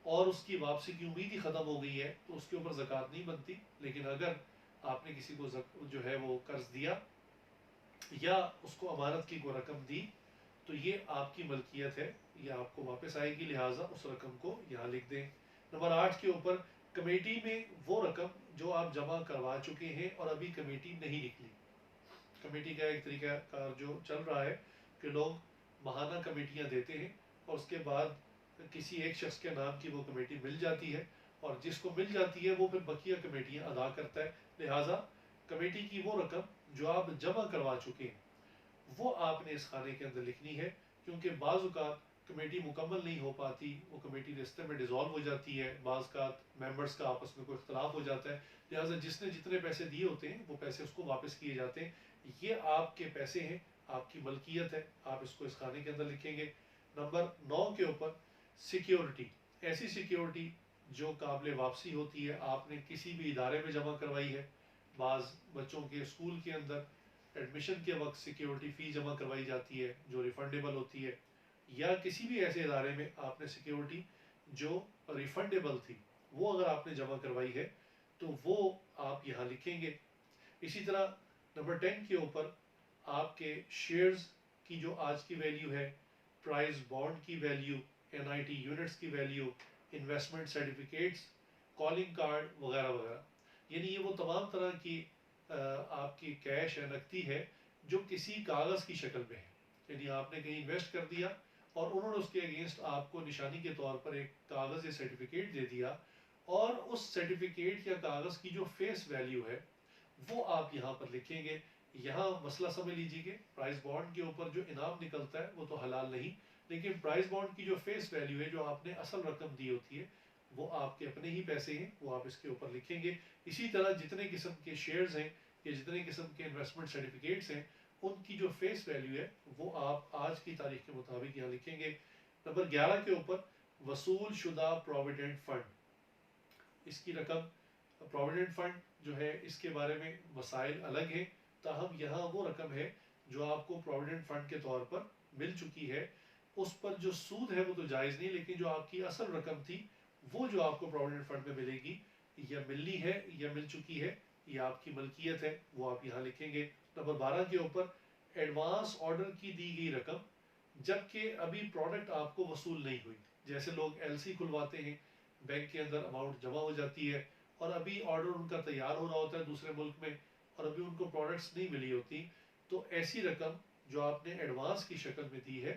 اور اس کی واپسی کی امید ہی ختم ہو گئی ہے، تو اس کے اوپر زکوٰۃ نہیں بنتی۔ لیکن اگر آپ نے کسی کو جو ہے وہ قرض دیا یا اس کو امانت کی کوئی رقم دی، تو یہ آپ کی ملکیت ہے، یہ آپ کو واپس آئے گی، لہٰذا اس رقم کو یہاں لکھ دیں۔ نمبر 8 کے اوپر کمیٹی میں وہ رقم جو آپ جمع کروا چکے ہیں اور ابھی کمیٹی نہیں نکلی۔ کمیٹی کا ایک طریقہ کار جو چل رہا ہے کہ لوگ ماہانہ کمیٹیاں دیتے ہیں، اور اس کے بعد کسی ایک شخص کے نام کی وہ کمیٹی مل جاتی ہے، اور جس کو مل جاتی ہے وہ پھر بقیہ کمیٹیاں ادا کرتا ہے، لہٰذا کمیٹی کی وہ رقم جو آپ جمع کروا چکے ہیں وہ آپ نے اس خانے کے اندر لکھنی ہے، کیونکہ بعض اوقات کمیٹی مکمل نہیں ہو پاتی، وہ کمیٹی رستے میں ڈیزالو ہو جاتی ہے، بعض اوقات ممبرس کا آپس میں کوئی اختلاف ہو جاتا ہے، لہٰذا جس نے جتنے پیسے دیے ہوتے ہیں وہ پیسے اس کو واپس کیے جاتے ہیں، یہ آپ کے پیسے ہیں، آپ کی ملکیت ہے، آپ اس کو اس خانے کے اندر لکھیں گے۔ نمبر 9 کے اوپر سیکیورٹی، ایسی سیکیورٹی جو قابل واپسی ہوتی ہے، آپ نے کسی بھی ادارے میں جمع کروائی ہے، بعض بچوں کے اسکول کے اندر ایڈمیشن کے وقت سیکیورٹی فی جمع کروائی جاتی ہے جو ریفنڈیبل ہوتی ہے، یا کسی بھی ایسے ادارے میں آپ نے سیکیورٹی جو ریفنڈیبل تھی وہ اگر آپ نے جمع کروائی ہے تو وہ آپ یہاں لکھیں گے. اسی طرح نمبر 10 کے اوپر آپ کے شیئرز کی جو آج کی ویلیو ہے، پرائز بانڈ کی ویلیو، NIT یونٹس کی value, investment certificates, calling card وغیرہ وغیرہ. یعنی یہ وہ تمام طرح کی آپ کی کیش ہے، نقدی ہے، جو کسی کاغذ کی شکل میں ہے. یعنی آپ نے کہیں انویسٹ کر دیا اور انہوں نے اس کے اگینسٹ آپ کو نشانی کے طور پر ایک کاغذ یا سرٹیفکیٹ دے دیا، اور اس سرٹیفکیٹ یا کاغذ کی جو فیس ویلیو ہے وہ آپ یہاں پر لکھیں گے. یہاں مسئلہ سمجھ لیجیے کہ پرائز بانڈ کے اوپر جو انعام نکلتا ہے وہ تو حلال نہیں، لیکن پرائز بانڈ کی جو فیس ویلیو ہے، جو آپ نے اصل رقم دی ہوتی ہے، وہ آپ کے اپنے ہی پیسے ہیں، وہ آپ اس کے اوپر لکھیں گے. اسی طرح جتنے قسم کے شیئرز ہیں یا جتنے قسم کے انویسٹمنٹ سرٹیفکیٹس ہیں، ان کی جو فیس ویلیو ہے وہ آپ آج کی تاریخ کے مطابق یہاں لکھیں گے. نمبر 11 کے اوپر وصول شدہ پروویڈنٹ فنڈ، اس کی رقم، پروویڈنٹ فنڈ جو ہے اس کے بارے میں مسائل الگ ہیں، تاہم یہاں وہ رقم ہے جو آپ کو پروویڈنٹ فنڈ کے طور پر مل چکی ہے. اس پر جو سود ہے وہ تو جائز نہیں، لیکن جو آپ کی اصل رقم تھی وہ جو آپ کو پروویڈنٹ فنڈ میں ملے گی، یا ملنی ہے یا مل چکی ہے، یا آپ کی ملکیت ہے، وہ آپ یہاں لکھیں گے. نمبر 12 کے اوپر ایڈوانس آرڈر کی دی گئی رقم جبکہ ابھی پروڈکٹ آپ کو وصول نہیں ہوئی. جیسے لوگ LC کھلواتے ہیں، بینک کے اندر اماؤنٹ جمع ہو جاتی ہے اور ابھی آرڈر ان کا تیار ہو رہا ہوتا ہے دوسرے ملک میں، اور ابھی ان کو پروڈکٹس نہیں ملی ہوتی، تو ایسی رقم جو آپ نے ایڈوانس کی شکل میں دی ہے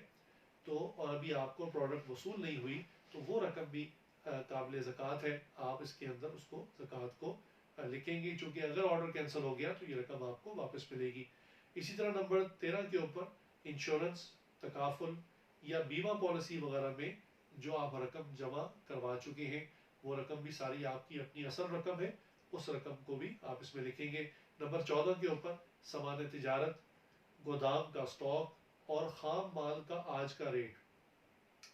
تو اور ابھی آپ کو پروڈکٹ وصول نہیں ہوئی، تو وہ رقم بھی قابل زکوٰۃ ہے. آپ اس کے اندر اس کو زکوٰۃ کو لکھیں گے، چونکہ اگر آرڈر کینسل ہو گیا تو یہ رقم آپ کو واپس ملے گی. اسی طرح نمبر 13 کے اوپر انشورنس، تکافل یا بیمہ پالیسی وغیرہ میں جو آپ رقم جمع کروا چکے ہیں، وہ رقم بھی ساری آپ کی اپنی اصل رقم ہے، اس رقم کو بھی آپ اس میں لکھیں گے. نمبر 14 کے اوپر سامان تجارت، گودام کا سٹاک اور خام مال کا آج کا ریٹ.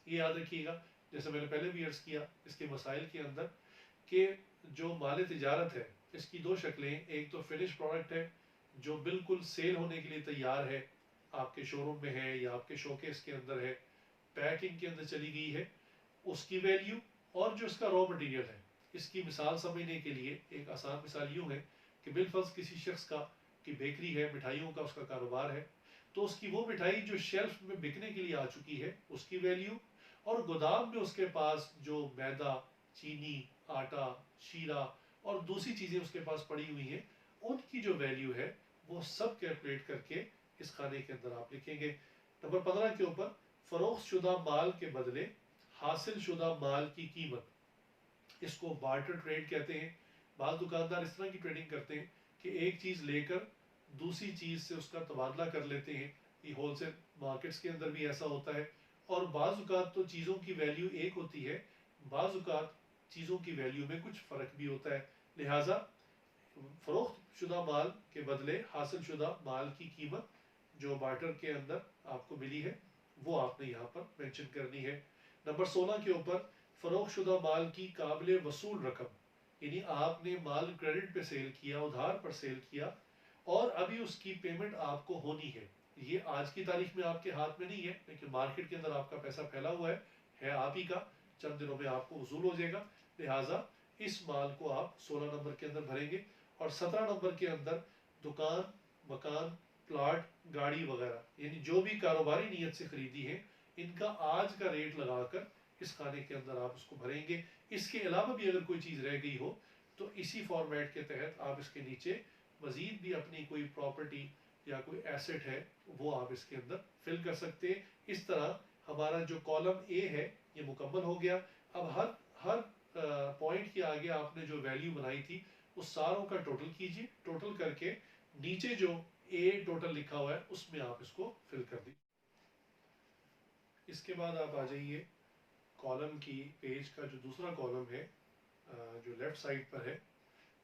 یہ یاد رکھیے گا، جیسے میں نے پہلے بھی عرض کیا اس کے مسائل کے اندر، کہ جو مال تجارت ہے اس کی دو شکلیں، ایک تو فنش پروڈکٹ ہے جو بالکل سیل ہونے کے لیے تیار ہے، آپ کے شو روم میں ہے یا آپ کے شوکیس کے اندر ہے، پیکنگ کے اندر چلی گئی ہے، اس کی ویلیو. اور جو اس کا را مٹیریل ہے، اس کی مثال سمجھنے کے لیے ایک آسان مثال یوں ہے کہ بالفرض کسی شخص کا کی بیکری ہے، مٹھائیوں کا اس کا کاروبار ہے، تو اس کی وہ مٹھائی جو شیلف میں بکنے کے لیے آ چکی ہے اس کی ویلیو، اور گودام میں اس کے پاس جو میدا، چینی، آٹا، شیرہ اور دوسری چیزیں اس کے پاس پڑی ہوئی ہیں، ان کی جو ویلیو ہے وہ سب کیلکولیٹ کر کے اس کھانے کے اندر آپ لکھیں گے. نمبر 15 کے اوپر فروخت شدہ مال کے بدلے حاصل شدہ مال کی قیمت، اس کو بارٹر ٹریڈ کہتے ہیں. بعض دکاندار اس طرح کی ٹریڈنگ کرتے ہیں کہ ایک چیز لے کر دوسری چیز سے اس کا تبادلہ کر لیتے ہیں. یہ ہول سیل مارکیٹس کے اندر بھی ایسا ہوتا ہے. اور بعض اوقات تو چیزوں کی ویلیو ایک ہوتی ہے، بعض اوقات چیزوں کی ویلیو میں کچھ فرق بھی ہوتا ہے. لہٰذا فروخت شدہ مال کے بدلے حاصل شدہ مال کی قیمت جو بارٹر کے اندر آپ کو ملی ہے وہ آپ نے یہاں پر مینشن کرنی ہے. نمبر 16 کے اوپر فروخت شدہ مال کی قابل وصول رقم، یعنی آپ نے مال کریڈٹ پہ سیل کیا، ادھار پر سیل کیا، اور ابھی اس کی پیمنٹ آپ کو ہونی ہے. یہ آج کی تاریخ میں آپ کے ہاتھ میں نہیں ہے، لیکن مارکیٹ کے اندر آپ کا پیسہ پھیلا ہوا ہے آپ ہی کا، چند دنوں میں آپ کو وصول ہو جائے گا. لہٰذا اس مال کو آپ 16 نمبر کے اندر بھریں گے. اور 17 نمبر کے اندر دکان، مکان، پلاٹ، گاڑی وغیرہ، یعنی جو بھی کاروباری نیت سے خریدی ہے، ان کا آج کا ریٹ لگا کر اس کھانے کے اندر آپ اس کو بھریں گے. اس کے علاوہ بھی اگر کوئی چیز رہ گئی ہو تو اسی فارمیٹ کے تحت آپ اس کے نیچے مزید بھی اپنی کوئی پراپرٹی یا کوئی ایسٹ ہے وہ آپ اس کے اندر فل کر سکتے ہیں. اس طرح ہمارا جو کالم اے ہے یہ مکمل ہو گیا. اب ہر پوائنٹ کے آگے آپ نے جو ویلیو بنائی تھی اس ساروں کا ٹوٹل کیجئے، ٹوٹل کر کے نیچے جو اے ٹوٹل لکھا ہوا ہے اس میں آپ اس کو فل کر دیجیے. اس کے بعد آپ آ جائیے کالم کی پیج کا جو دوسرا کالم ہے جو لیفٹ سائڈ پر ہے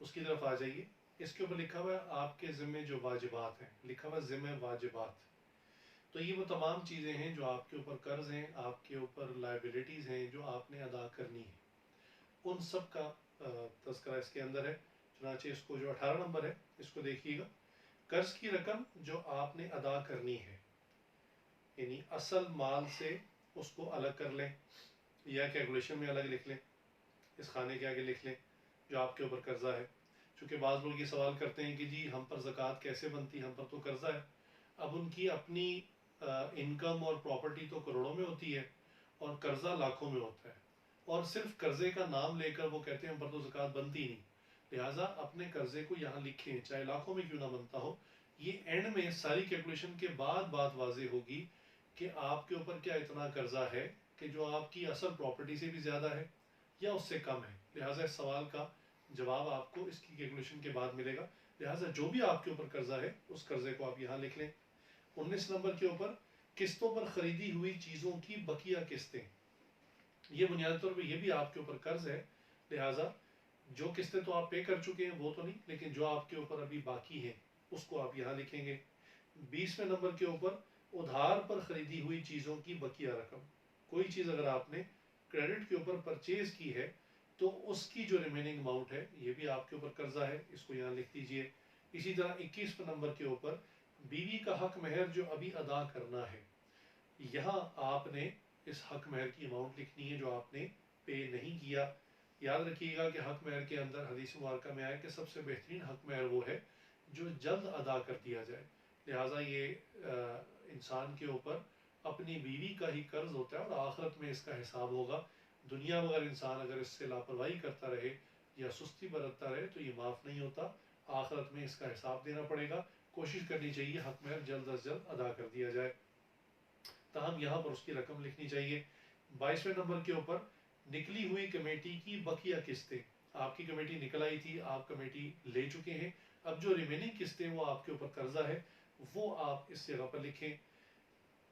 اس کی طرف آ جائیے. اس کے اوپر لکھا ہوا ہے آپ کے ذمے جو واجبات ہیں، لکھا ہوا ذمے واجبات. تو یہ وہ تمام چیزیں ہیں جو آپ کے اوپر قرض ہیں، آپ کے اوپر لائبلٹیز ہیں جو آپ نے ادا کرنی ہیں، ان سب کا تذکرہ اس کے اندر ہے. چنانچہ اس کو جو 18 نمبر ہے اس کو دیکھیے گا. قرض کی رقم جو آپ نے ادا کرنی ہے، یعنی اصل مال سے اس کو الگ کر لیں یا کیلکولیشن میں الگ لکھ لیں، اس خانے کے آگے لکھ لیں جو آپ کے اوپر قرضہ ہے. چونکہ بعض لوگ یہ سوال کرتے ہیں کہ جی ہم پر زکوٰۃ کیسے بنتی، ہم پر تو قرضہ ہے. اب ان کی اپنی انکم اور پراپرٹی تو کروڑوں میں ہوتی ہے اور قرضہ لاکھوں میں ہوتا ہے، اور صرف قرضے کا نام لے کر وہ کہتے ہیں ہم پر تو زکوٰۃ بنتی نہیں. لہٰذا اپنے قرضے کو یہاں لکھیں، چاہے لاکھوں میں کیوں نہ بنتا ہو. یہ اینڈ میں ساری کیلکولیشن کے بعد بات واضح ہوگی کہ آپ کے اوپر کیا اتنا قرضہ ہے کہ جو آپ کی اصل پراپرٹی سے بھی زیادہ ہے یا اس سے کم ہے. لہٰذا اس سوال کا جواب آپ کو اس کی کیلکولیشن کے بعد ملے گا. لہٰذا جو بھی آپ کے اوپر قرضہ ہے اس قرضے کو آپ یہاں لکھ لیں. 19 نمبر کے اوپر قسطوں پر خریدی ہوئی چیزوں کی بقیہ قسطیں. یہ بنیادی طور پہ یہ بھی آپ کے اوپر قرض ہے. لہٰذا جو قسطیں تو آپ پے کر چکے ہیں وہ تو نہیں، لیکن جو آپ کے اوپر ابھی باقی ہیں اس کو آپ یہاں لکھیں گے. 20ویں نمبر کے اوپر ادھار پر خریدی ہوئی چیزوں کی بقیہ رقم. کوئی چیز اگر آپ نے کریڈٹ کے اوپر پرچیز کی ہے تو اس کی جو ریمیننگ اماؤنٹ ہے یہ بھی آپ کے اوپر قرضہ ہے، اس کو یہاں لکھ دیجئے. اسی طرح 21ویں نمبر کے اوپر بیوی کا حق مہر جو ابھی ادا کرنا ہے، یہاں آپ نے اس حق مہر کی اماؤنٹ لکھنی ہے جو آپ نے پے نہیں کیا. یاد رکھیے گا کہ حق مہر کے اندر حدیث مبارکہ میں آیا کہ سب سے بہترین حق مہر وہ ہے جو جلد ادا کر دیا جائے. لہٰذا یہ انسان کے اوپر اپنی بیوی کا ہی قرض ہوتا ہے اور آخرت میں اس کا حساب ہوگا. دنیا میں اگر انسان اگر اس سے لاپرواہی کرتا رہے یا سستی برتتا رہے تو یہ معاف نہیں ہوتا، آخرت میں اس کا حساب دینا پڑے گا. کوشش کرنی چاہیے حق مہر جلد از جلد ادا کر دیا جائے. تاہم یہاں پر اس کی رقم لکھنی چاہیے. 22ویں نمبر کے اوپر نکلی ہوئی کمیٹی کی بقیہ قسطیں. آپ کی کمیٹی نکل آئی تھی، آپ کمیٹی لے چکے ہیں، اب جو ریمیننگ قسطیں وہ آپ کے اوپر قرضہ ہے وہ آپ اس جگہ پر لکھیں.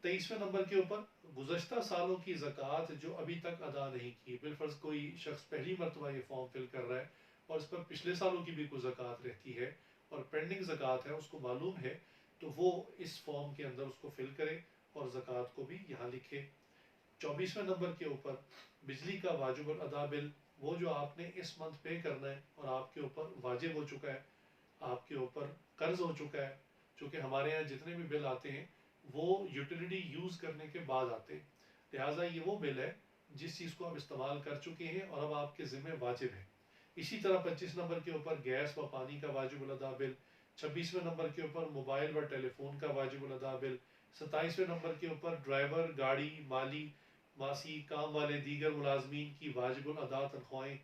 23ویں نمبر کے اوپر گزشتہ سالوں کی زکوٰۃ جو ابھی تک ادا نہیں کی. بالفرض کوئی شخص پہلی مرتبہ یہ فارم فل کر رہا ہے اور اس پر پچھلے سالوں کی بھی کوئی زکوٰۃ رہتی ہے اور پینڈنگ زکوٰۃ ہے، اس کو معلوم ہے، تو وہ اس فارم کے اندر اس کو فل کرے اور زکوٰۃ کو بھی یہاں لکھے. 24ویں نمبر کے اوپر بجلی کا واجب الادا بل، وہ جو آپ نے اس منتھ پے کرنا ہے اور آپ کے اوپر واجب ہو چکا ہے، آپ کے اوپر قرض ہو چکا ہے. چونکہ ہمارے یہاں جتنے بھی بل آتے ہیں وہ یوٹیلیٹی یوز کرنے کے بعد آتے ہیں، لہٰذا یہ وہ بل ہے جس چیز کو آپ استعمال کر چکے ہیں اور اب آپ کے ذمہ واجب ہے. اسی طرح 25 نمبر کے اوپر گیس و پانی کا واجب الادا بل. 26ویں نمبر کے اوپر موبائل و ٹیلی فون کا واجب الادا بل. 27ویں نمبر کے اوپر ڈرائیور، گاڑی، مالی، ماسی، کام والے دیگر ملازمین کی واجب الادا تنخواہیں.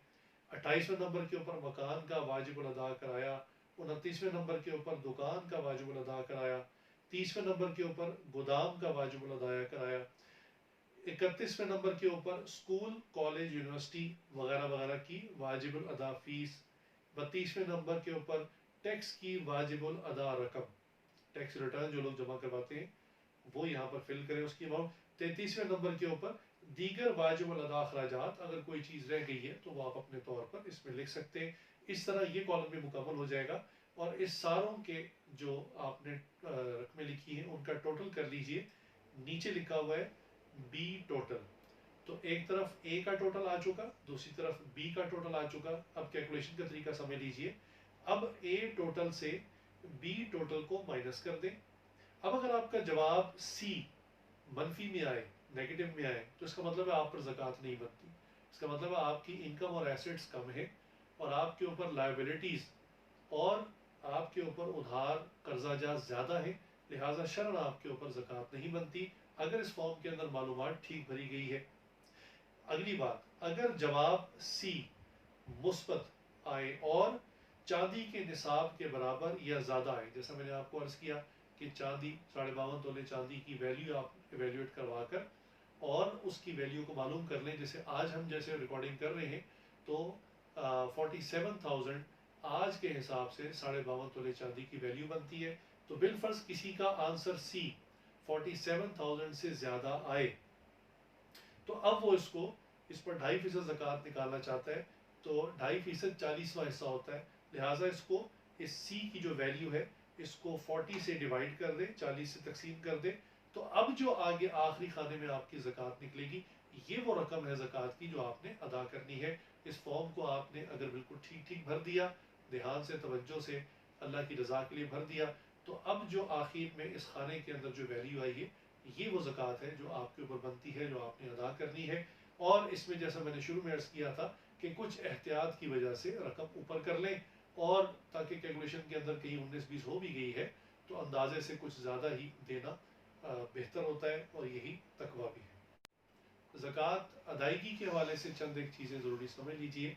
28ویں نمبر کے اوپر مکان کا واجب الادا کرایہ. 29ویں نمبر کے اوپر دکان کا واجب الادا کرایہ. 30ویں نمبر کے اوپر گودام کا واجب الادا کرایہ. 31ویں نمبر کے اوپر اسکول، کالج، یونیورسٹی وغیرہ وغیرہ کی واجب الادا فیس. 32ویں نمبر کے اوپر ٹیکس کی واجب الادا رقم. ٹیکس ریٹرن جو لوگ جمع کرواتے ہیں وہ یہاں پر فل کریں اس کی اماؤنٹ. 33ویں نمبر کے اوپر دیگر واجب الادا اخراجات، اگر کوئی چیز رہ گئی ہے تو وہ آپ اپنے طور پر اس میں لکھ سکتے ہیں. اس طرح یہ کالم بھی مکمل ہو جائے گا اور اس ساروں کے جو آپ نے رقمیں لکھی ہیں ان کا ٹوٹل کر لیجئے. نیچے لکھا ہوا ہے بی ٹوٹل، تو ایک طرف اے کا ٹوٹل آ چکا، دوسری طرف بی کا ٹوٹل آ چکا. اب کیلکولیشن کا طریقہ سمجھ لیجئے. اب اے ٹوٹل سے بی ٹوٹل کو مائنس کر دیں. اب اگر آپ کا جواب سی منفی میں آئے، نیگیٹو میں آئے، تو اس کا مطلب ہے آپ پر زکوٰۃ نہیں بنتی. اس کا مطلب ہے آپ کی انکم اور ایسٹس کم ہے اور آپ کے اوپر لائبلٹیز اور آپ کے اوپر ادھار قرضہ جات زیادہ ہیں، لہٰذا شرعاً آپ کے اوپر زکوٰۃ نہیں بنتی اگر اس فارم کے اندر معلومات ٹھیک بھری گئی ہے. اگلی بات، اگر جواب سی مثبت آئے اور چاندی کے نصاب کے برابر یا زیادہ آئے، جیسا میں نے آپ کو عرض کیا کہ چاندی 52.5 تولے چاندی کی ویلیو آپ ایویلیویٹ کروا کر اور اس کی ویلیو کو معلوم کر لیں. جیسے آج ہم جیسے ریکارڈنگ کر رہے ہیں تو 47,000 آج کے حساب سے 52.5 تولے چاندی کی ویلیو بنتی ہے. تو بالفرض کسی کا آنسر سی 47,000 سے زیادہ آئے تو اب وہ اس پر 2.5% زکوٰۃ نکالنا چاہتا ہے، تو 2.5% 40واں حصہ ہوتا ہے. لہٰذا اس سی کی جو ویلیو ہے اس کو 40 سے ڈیوائڈ کر دے، 40 سے تقسیم کر دے، تو اب جو آگے آخری خانے میں آپ کی زکوٰۃ نکلے گی یہ وہ رقم ہے زکوٰۃ کی جو آپ نے ادا کرنی ہے. اس فارم کو آپ نے اگر بالکل ٹھیک ٹھیک بھر دیا، دھیان سے، توجہ سے، اللہ کی رضا کے لیے بھر دیا، تو اب جو آخر میں اس خانے کے اندر جو ویلیو آئی ہے یہ وہ زکوٰۃ ہے جو آپ کے اوپر بنتی ہے، جو آپ نے ادا کرنی ہے۔ اور اس میں جیسا میں نے شروع میں عرض کیا تھا کہ کچھ احتیاط کی وجہ سے رقم اوپر کر لیں، اور تاکہ کیلکولیشن کے اندر کہیں 19-20 ہو بھی گئی ہے تو اندازے سے کچھ زیادہ ہی دینا بہتر ہوتا ہے، اور یہی تقویٰ بھی ہے۔ زکوٰۃ ادائیگی کے حوالے سے چند ایک چیزیں ضروری سمجھ لیجئے۔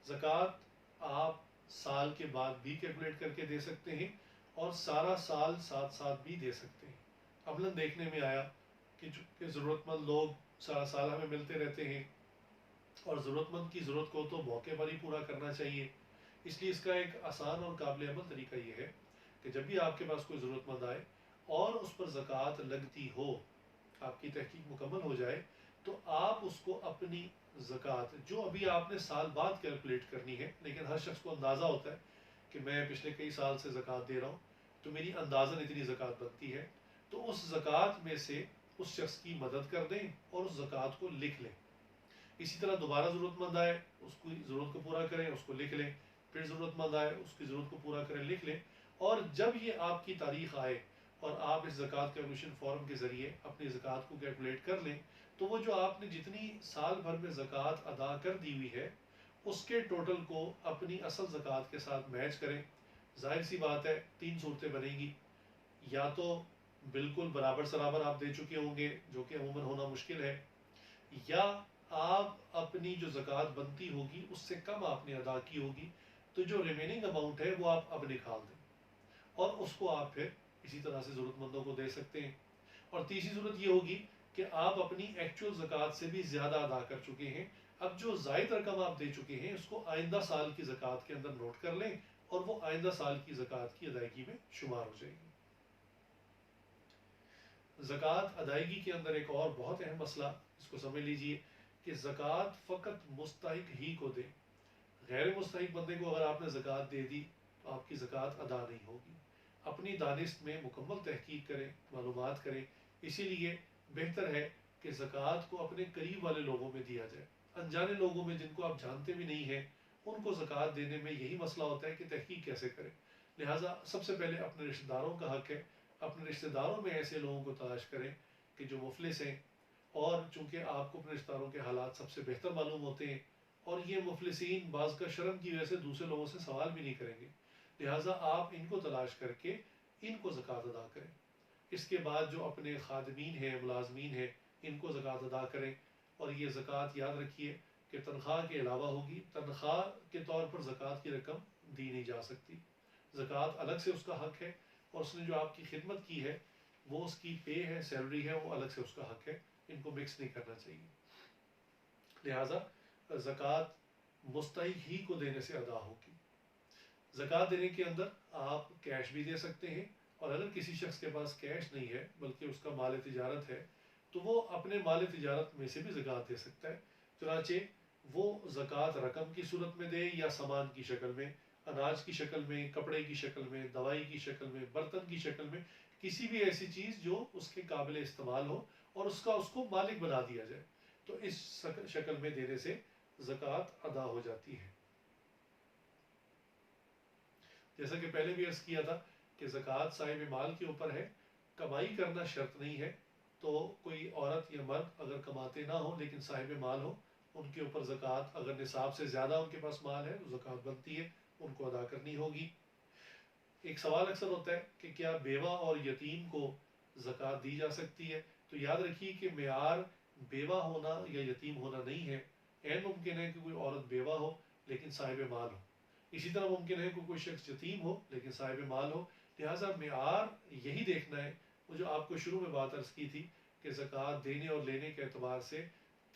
زکوٰۃ آپ سال کے بعد بھی کیلکولیٹ کر کے دے سکتے ہیں، اور سارا سال ساتھ ساتھ بھی دے سکتے ہیں۔ عملاً دیکھنے میں آیا کہ ضرورت مند لوگ سارا سال ہمیں ملتے رہتے ہیں، اور ضرورت مند کی ضرورت کو تو موقع پر ہی پورا کرنا چاہیے۔ اس لیے اس کا ایک آسان اور قابل عمل طریقہ یہ ہے کہ جب بھی آپ کے پاس کوئی ضرورت مند آئے اور اس پر زکوٰۃ لگتی ہو، آپ کی تحقیق مکمل ہو جائے، تو آپ اس کو اپنی زکوٰۃ جو ابھی آپ نے سال بعد کیلکولیٹ کرنی ہے، لیکن ہر شخص کو اندازہ ہوتا ہے کہ میں پچھلے کئی سال سے زکوٰۃ دے رہا ہوں تو میری اندازاً اتنی زکوٰۃ بنتی ہے، تو اس زکوٰۃ میں سے اس شخص کی مدد کر دیں اور اس زکوٰۃ کو لکھ لیں۔ اسی طرح دوبارہ ضرورت مند آئے، اس کی ضرورت کو پورا کریں، اس کو لکھ لیں، پھر ضرورت مند آئے، اس کی ضرورت کو پورا کریں، لکھ لیں، اور جب یہ آپ کی تاریخ آئے اور آپ اس زکوٰۃ کیلکولیشن فارم کے ذریعے اپنی زکوٰۃ کو کیلکولیٹ کر لیں، تو وہ جو آپ نے جتنی سال بھر میں زکوٰۃ ادا کر دی ہوئی ہے اس کے ٹوٹل کو اپنی اصل زکوٰۃ کے ساتھ میچ کریں۔ ظاہر سی بات ہے 3 صورتیں بنیں گی، یا تو بالکل برابر سرابر آپ دے چکے ہوں گے، جو کہ عموماً ہونا مشکل ہے، یا آپ اپنی جو زکوٰۃ بنتی ہوگی اس سے کم آپ نے ادا کی ہوگی، تو جو ریمیننگ اماؤنٹ ہے وہ آپ اب نکال دیں، اور اس کو آپ پھر اسی طرح سے ضرورت مندوں کو دے سکتے ہیں۔ اور تیسری صورت یہ ہوگی کہ آپ اپنی ایکچوئل زکوٰۃ سے بھی زیادہ ادا کر چکے ہیں، اب جو زائد رقم آپ دے چکے ہیں اس کو آئندہ سال کی زکوٰۃ کے اندر نوٹ کر لیں، اور وہ آئندہ سال کی زکوٰۃ کی ادائیگی میں شمار ہو جائے گی۔ زکوٰۃ ادائیگی کے اندر ایک اور بہت اہم مسئلہ اس کو سمجھ لیجئے کہ زکوٰۃ فقط مستحق ہی کو دیں۔ غیر مستحق بندے کو اگر آپ نے زکوٰۃ دے دی تو آپ کی زکوٰۃ ادا نہیں ہوگی۔ اپنی دانست میں مکمل تحقیق کریں، معلومات کریں، اسی لیے بہتر ہے کہ زکوٰۃ کو اپنے قریب والے لوگوں میں دیا جائے۔ انجانے لوگوں میں جن کو آپ جانتے بھی نہیں ہیں ان کو زکوٰۃ دینے میں یہی مسئلہ ہوتا ہے کہ تحقیق کیسے کریں۔ لہٰذا سب سے پہلے اپنے رشتہ داروں کا حق ہے، اپنے رشتہ داروں میں ایسے لوگوں کو تلاش کریں کہ جو مفلس ہیں، اور چونکہ آپ کو اپنے رشتہ داروں کے حالات سب سے بہتر معلوم ہوتے ہیں، اور یہ مفلسین بعض کا شرم کی وجہ سے دوسرے لوگوں سے سوال بھی نہیں کریں گے، لہٰذا آپ ان کو تلاش کر کے ان کو زکوٰۃ ادا کریں۔ اس کے بعد جو اپنے خادمین ہیں، ملازمین ہیں، ان کو زکوٰۃ ادا کریں، اور یہ زکوٰۃ یاد رکھیے کہ تنخواہ کے علاوہ ہوگی، تنخواہ کے طور پر زکوٰۃ کی رقم دی نہیں جا سکتی، زکوٰۃ الگ سے اس کا حق ہے، اور اس نے جو آپ کی خدمت کی ہے وہ اس کی پے ہے، سیلری ہے، وہ الگ سے اس کا حق ہے، ان کو مکس نہیں کرنا چاہیے۔ لہٰذا زکوٰۃ مستحق ہی کو دینے سے ادا ہوگی۔ زکوٰۃ دینے کے اندر آپ کیش بھی دے سکتے ہیں، اور اگر کسی شخص کے پاس کیش نہیں ہے بلکہ اس کا مال تجارت ہے تو وہ اپنے مال تجارت میں سے بھی زکوٰۃ دے سکتا ہے، چنانچہ وہ زکوٰۃ رقم کی صورت میں دے یا سامان کی شکل میں، اناج کی شکل میں، کپڑے کی شکل میں، دوائی کی شکل میں، برتن کی شکل میں، کسی بھی ایسی چیز جو اس کے قابل استعمال ہو اور اس کو مالک بنا دیا جائے، تو اس شکل میں دینے سے زکوٰۃ ادا ہو جاتی ہے۔ جیسا کہ پہلے بھی عرض کیا تھا کہ زکوٰۃ صاحب مال کے اوپر ہے، کمائی کرنا شرط نہیں ہے، تو کوئی عورت یا مرد اگر کماتے نہ ہوں لیکن صاحب مال ہو، ان کے اوپر زکوٰۃ اگر نصاب سے زیادہ ان کے پاس مال ہے تو زکوٰۃ بنتی ہے، ان کو ادا کرنی ہوگی۔ ایک سوال اکثر ہوتا ہے کہ کیا بیوہ اور یتیم کو زکوٰۃ دی جا سکتی ہے؟ تو یاد رکھیے کہ معیار بیوہ ہونا یا یتیم ہونا نہیں ہے، عین ممکن ہے کہ کوئی عورت بیوہ ہو لیکن صاحب مال ہو، اسی طرح ممکن ہے کہ کوئی شخص یتیم ہو لیکن صاحب مال ہو، لہٰذا معیار یہی دیکھنا ہے، وہ جو آپ کو شروع میں بات عرض کی تھی کہ زکوٰۃ دینے اور لینے کے اعتبار سے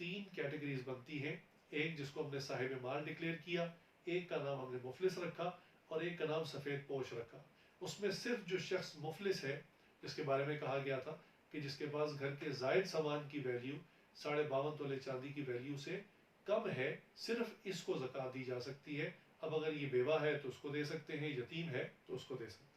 3 کیٹیگریز بنتی ہیں، ایک جس کو ہم نے صاحب مال ڈکلیئر کیا، ایک کا نام ہم نے مفلس رکھا، اور ایک کا نام سفید پوش رکھا۔ اس میں صرف جو شخص مفلس ہے، جس کے بارے میں کہا گیا تھا کہ جس کے پاس گھر کے زائد سامان کی ویلیو 52.5 تولے چاندی کی ویلیو سے کم ہے، صرف اس کو زکوٰۃ دی جا سکتی ہے۔ اب اگر یہ بیوہ ہے تو اس کو دے سکتے ہیں، یتیم ہے تو اس کو دے سکتے ہیں۔